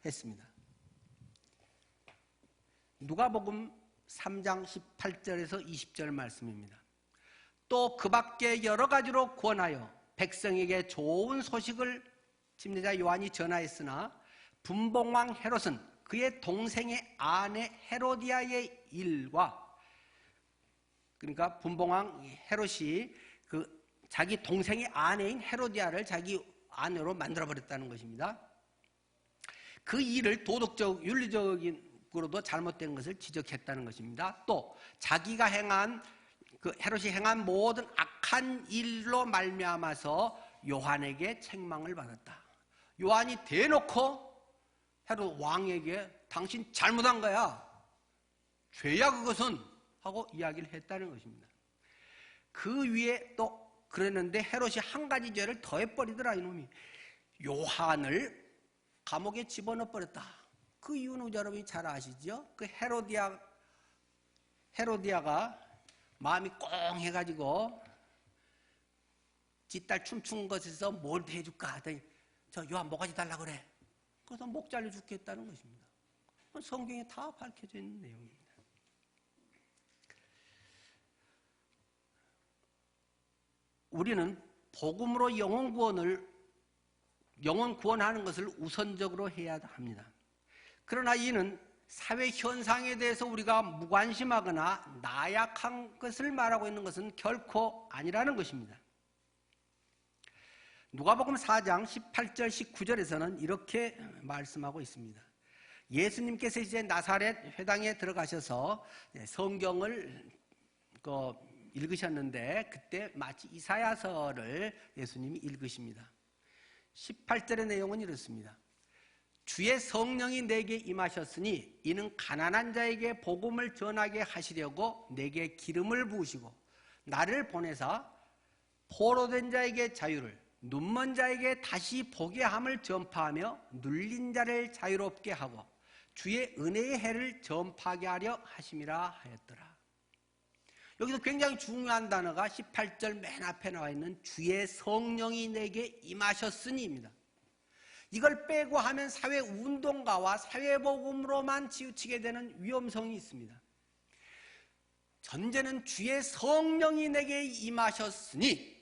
했습니다. 누가복음 3장 18절에서 20절 말씀입니다. 또 그 밖에 여러 가지로 권하여 백성에게 좋은 소식을 침례자 요한이 전하였으나 분봉왕 헤롯은 그의 동생의 아내 헤로디아의 일과, 그러니까 분봉왕 헤롯이 그 자기 동생의 아내인 헤로디아를 자기 아내로 만들어버렸다는 것입니다. 그 일을 도덕적, 윤리적으로도 잘못된 것을 지적했다는 것입니다. 또 자기가 행한, 그 헤롯이 행한 모든 악한 일로 말미암아서 요한에게 책망을 받았다. 요한이 대놓고 헤롯 왕에게 당신 잘못한 거야, 죄야 그것은, 하고 이야기를 했다는 것입니다. 그 위에 또 그랬는데 헤롯이 한 가지 죄를 더해버리더라. 이놈이 요한을 감옥에 집어넣어 버렸다. 그 이유는 여러분이 잘 아시죠? 그 헤로디아가 마음이 꽁 해가지고 지 딸 춤춘 것에서 뭘 해줄까 하더니 저 요한 모가지 달라 그래. 그래서 목 잘려 죽겠다는 것입니다. 성경에 다 밝혀져 있는 내용입니다. 우리는 복음으로 영혼 구원하는 것을 우선적으로 해야 합니다. 그러나 이는 사회 현상에 대해서 우리가 무관심하거나 나약한 것을 말하고 있는 것은 결코 아니라는 것입니다. 누가복음 4장 18절 19절에서는 이렇게 말씀하고 있습니다. 예수님께서 이제 나사렛 회당에 들어가셔서 성경을 읽으셨는데 그때 마치 이사야서를 예수님이 읽으십니다. 18절의 내용은 이렇습니다. 주의 성령이 내게 임하셨으니 이는 가난한 자에게 복음을 전하게 하시려고 내게 기름을 부으시고 나를 보내사 포로된 자에게 자유를, 눈먼 자에게 다시 보게 함을 전파하며 눌린 자를 자유롭게 하고 주의 은혜의 해를 전파하게 하려 하심이라 하였더라. 여기서 굉장히 중요한 단어가 18절 맨 앞에 나와 있는 주의 성령이 내게 임하셨으니입니다. 이걸 빼고 하면 사회운동가와 사회복음으로만 치우치게 되는 위험성이 있습니다. 전제는 주의 성령이 내게 임하셨으니,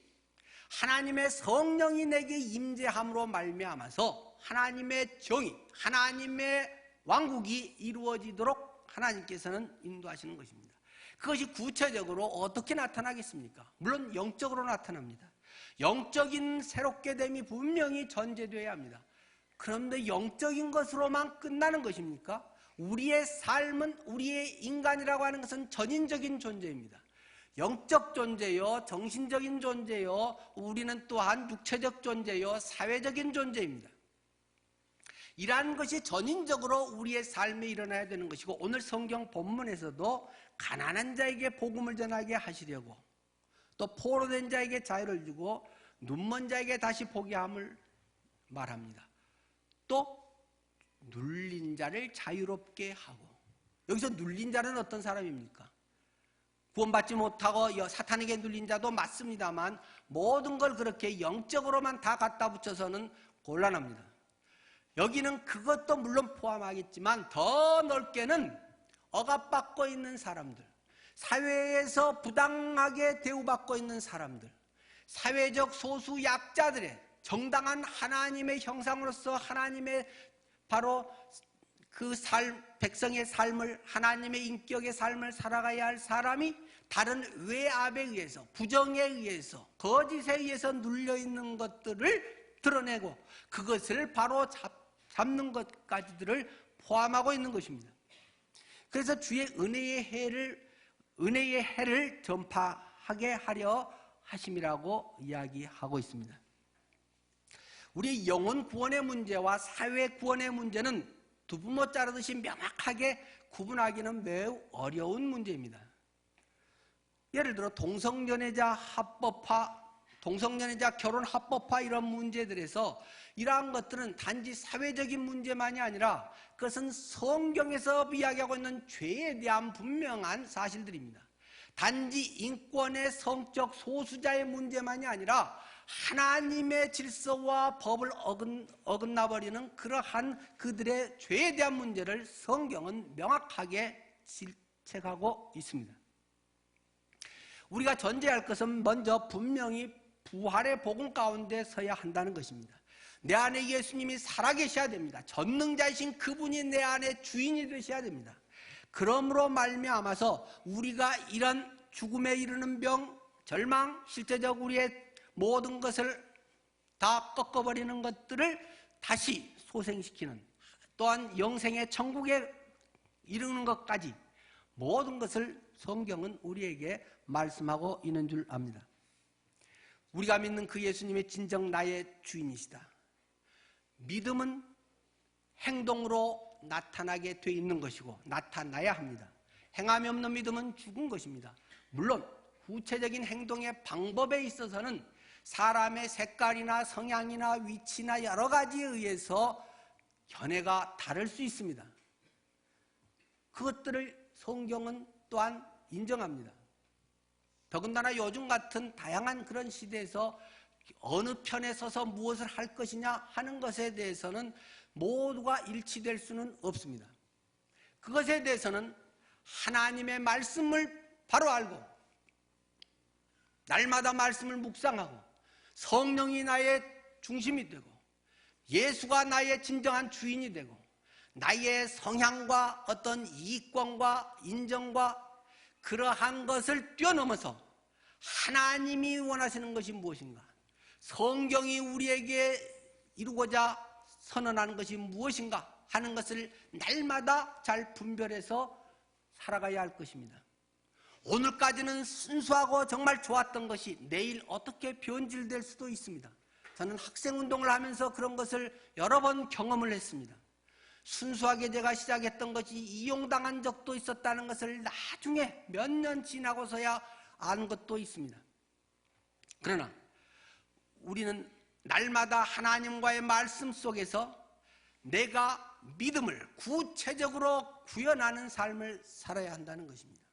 하나님의 성령이 내게 임재함으로 말미암아서 하나님의 정의, 하나님의 왕국이 이루어지도록 하나님께서는 인도하시는 것입니다. 그것이 구체적으로 어떻게 나타나겠습니까? 물론 영적으로 나타납니다. 영적인 새롭게 됨이 분명히 전제되어야 합니다. 그런데 영적인 것으로만 끝나는 것입니까? 우리의 삶은, 우리의 인간이라고 하는 것은 전인적인 존재입니다. 영적 존재요, 정신적인 존재요, 우리는 또한 육체적 존재요, 사회적인 존재입니다. 이러한 것이 전인적으로 우리의 삶에 일어나야 되는 것이고, 오늘 성경 본문에서도 가난한 자에게 복음을 전하게 하시려고, 또 포로된 자에게 자유를 주고 눈먼 자에게 다시 보게 함을 말합니다. 또 눌린 자를 자유롭게 하고, 여기서 눌린 자는 어떤 사람입니까? 구원받지 못하고 사탄에게 눌린 자도 맞습니다만, 모든 걸 그렇게 영적으로만 다 갖다 붙여서는 곤란합니다. 여기는 그것도 물론 포함하겠지만 더 넓게는 억압받고 있는 사람들, 사회에서 부당하게 대우받고 있는 사람들, 사회적 소수 약자들의 정당한 하나님의 형상으로서 하나님의 바로 그 삶, 백성의 삶을, 하나님의 인격의 삶을 살아가야 할 사람이 다른 외압에 의해서, 부정에 의해서, 거짓에 의해서 눌려있는 것들을 드러내고 그것을 바로 잡는 것까지들을 포함하고 있는 것입니다. 그래서 주의 은혜의 해를 전파하게 하려 하심이라고 이야기하고 있습니다. 우리 영혼 구원의 문제와 사회 구원의 문제는 두부모 자르듯이 명확하게 구분하기는 매우 어려운 문제입니다. 예를 들어 동성연애자 합법화, 동성연애자 결혼 합법화 이런 문제들에서 이러한 것들은 단지 사회적인 문제만이 아니라 그것은 성경에서 이야기하고 있는 죄에 대한 분명한 사실들입니다. 단지 인권의 성적 소수자의 문제만이 아니라 하나님의 질서와 법을 어긋나버리는 그러한 그들의 죄에 대한 문제를 성경은 명확하게 질책하고 있습니다. 우리가 전제할 것은 먼저 분명히 부활의 복음 가운데 서야 한다는 것입니다. 내 안에 예수님이 살아계셔야 됩니다. 전능자이신 그분이 내 안에 주인이 되셔야 됩니다. 그러므로 말미암아서 우리가 이런 죽음에 이르는 병, 절망, 실제적 우리의 모든 것을 다 꺾어버리는 것들을 다시 소생시키는, 또한 영생의 천국에 이르는 것까지 모든 것을 성경은 우리에게 말씀하고 있는 줄 압니다. 우리가 믿는 그 예수님이 진정 나의 주인이시다. 믿음은 행동으로 나타나게 돼 있는 것이고 나타나야 합니다. 행함이 없는 믿음은 죽은 것입니다. 물론 구체적인 행동의 방법에 있어서는 사람의 색깔이나 성향이나 위치나 여러 가지에 의해서 견해가 다를 수 있습니다. 그것들을 성경은 또한 인정합니다. 더군다나 요즘 같은 다양한 그런 시대에서 어느 편에 서서 무엇을 할 것이냐 하는 것에 대해서는 모두가 일치될 수는 없습니다. 그것에 대해서는 하나님의 말씀을 바로 알고 날마다 말씀을 묵상하고 성령이 나의 중심이 되고 예수가 나의 진정한 주인이 되고 나의 성향과 어떤 이익권과 인정과 그러한 것을 뛰어넘어서 하나님이 원하시는 것이 무엇인가, 성경이 우리에게 이루고자 선언하는 것이 무엇인가 하는 것을 날마다 잘 분별해서 살아가야 할 것입니다. 오늘까지는 순수하고 정말 좋았던 것이 내일 어떻게 변질될 수도 있습니다. 저는 학생운동을 하면서 그런 것을 여러 번 경험을 했습니다. 순수하게 제가 시작했던 것이 이용당한 적도 있었다는 것을 나중에 몇 년 지나고서야 아는 것도 있습니다. 그러나 우리는 날마다 하나님과의 말씀 속에서 내가 믿음을 구체적으로 구현하는 삶을 살아야 한다는 것입니다.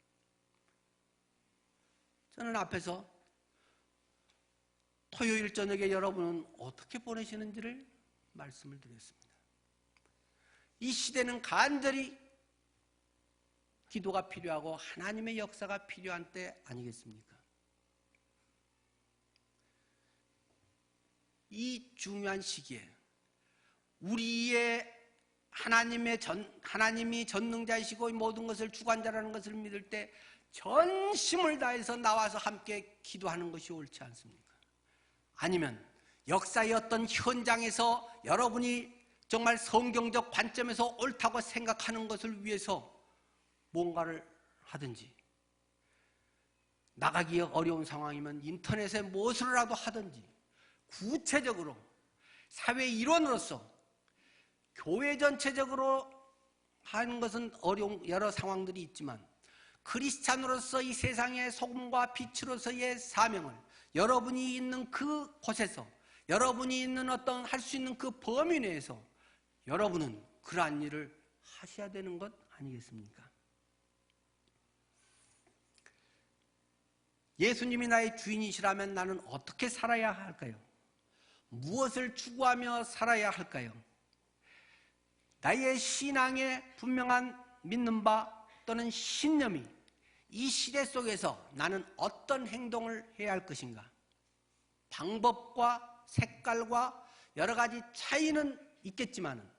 저는 앞에서 토요일 저녁에 여러분은 어떻게 보내시는지를 말씀을 드렸습니다. 이 시대는 간절히 기도가 필요하고 하나님의 역사가 필요한 때 아니겠습니까? 이 중요한 시기에 우리의 하나님이 전능자이시고 모든 것을 주관자라는 것을 믿을 때 전심을 다해서 나와서 함께 기도하는 것이 옳지 않습니까? 아니면 역사의 어떤 현장에서 여러분이 정말 성경적 관점에서 옳다고 생각하는 것을 위해서 뭔가를 하든지, 나가기 어려운 상황이면 인터넷에 무엇을라도 하든지 구체적으로 사회 일원으로서 교회 전체적으로 하는 것은 어려운 여러 상황들이 있지만 크리스찬으로서 이 세상의 소금과 빛으로서의 사명을 여러분이 있는 그 곳에서, 여러분이 있는 어떤 할 수 있는 그 범위 내에서 여러분은 그러한 일을 하셔야 되는 것 아니겠습니까? 예수님이 나의 주인이시라면 나는 어떻게 살아야 할까요? 무엇을 추구하며 살아야 할까요? 나의 신앙의 분명한 믿는 바 또는 신념이 이 시대 속에서 나는 어떤 행동을 해야 할 것인가? 방법과 색깔과 여러 가지 차이는 있겠지만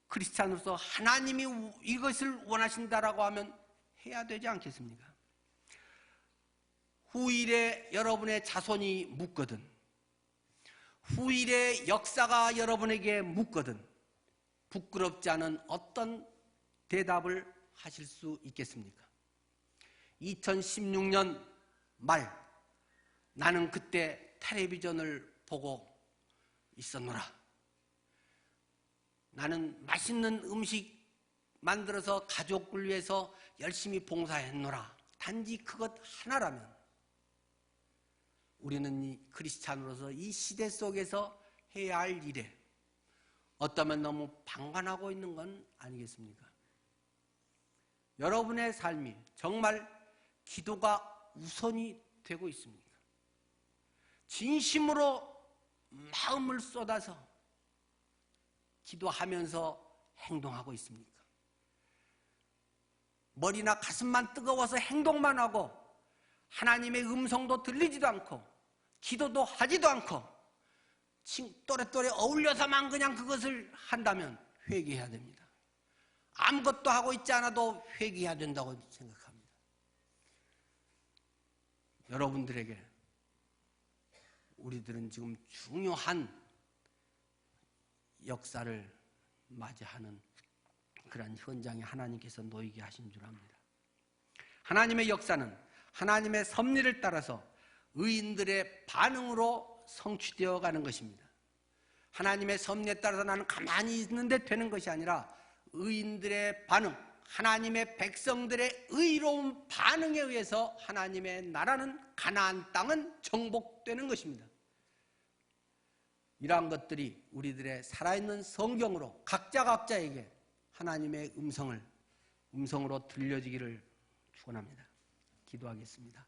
크리스찬으로서 하나님이 이것을 원하신다라고 하면 해야 되지 않겠습니까? 후일에 여러분의 자손이 묻거든, 후일의 역사가 여러분에게 묻거든 부끄럽지 않은 어떤 대답을 하실 수 있겠습니까? 2016년 말 나는 그때 텔레비전을 보고 있었노라. 나는 맛있는 음식 만들어서 가족을 위해서 열심히 봉사했노라. 단지 그것 하나라면 우리는 이 크리스찬으로서 이 시대 속에서 해야 할 일에 어쩌면 너무 방관하고 있는 건 아니겠습니까? 여러분의 삶이 정말 기도가 우선이 되고 있습니까? 진심으로 마음을 쏟아서 기도하면서 행동하고 있습니까? 머리나 가슴만 뜨거워서 행동만 하고 하나님의 음성도 들리지도 않고 기도도 하지도 않고 또래또래 어울려서만 그냥 그것을 한다면 회개해야 됩니다. 아무것도 하고 있지 않아도 회개해야 된다고 생각합니다. 여러분들에게 우리들은 지금 중요한 역사를 맞이하는 그런 현장에 하나님께서 놓이게 하신 줄 압니다. 하나님의 역사는 하나님의 섭리를 따라서 의인들의 반응으로 성취되어 가는 것입니다. 하나님의 섭리에 따라서 나는 가만히 있는데 되는 것이 아니라 의인들의 반응, 하나님의 백성들의 의로운 반응에 의해서 하나님의 나라는, 가나안 땅은 정복되는 것입니다. 이러한 것들이 우리들의 살아있는 성경으로 각자에게 하나님의 음성으로 들려지기를 축원합니다. 기도하겠습니다.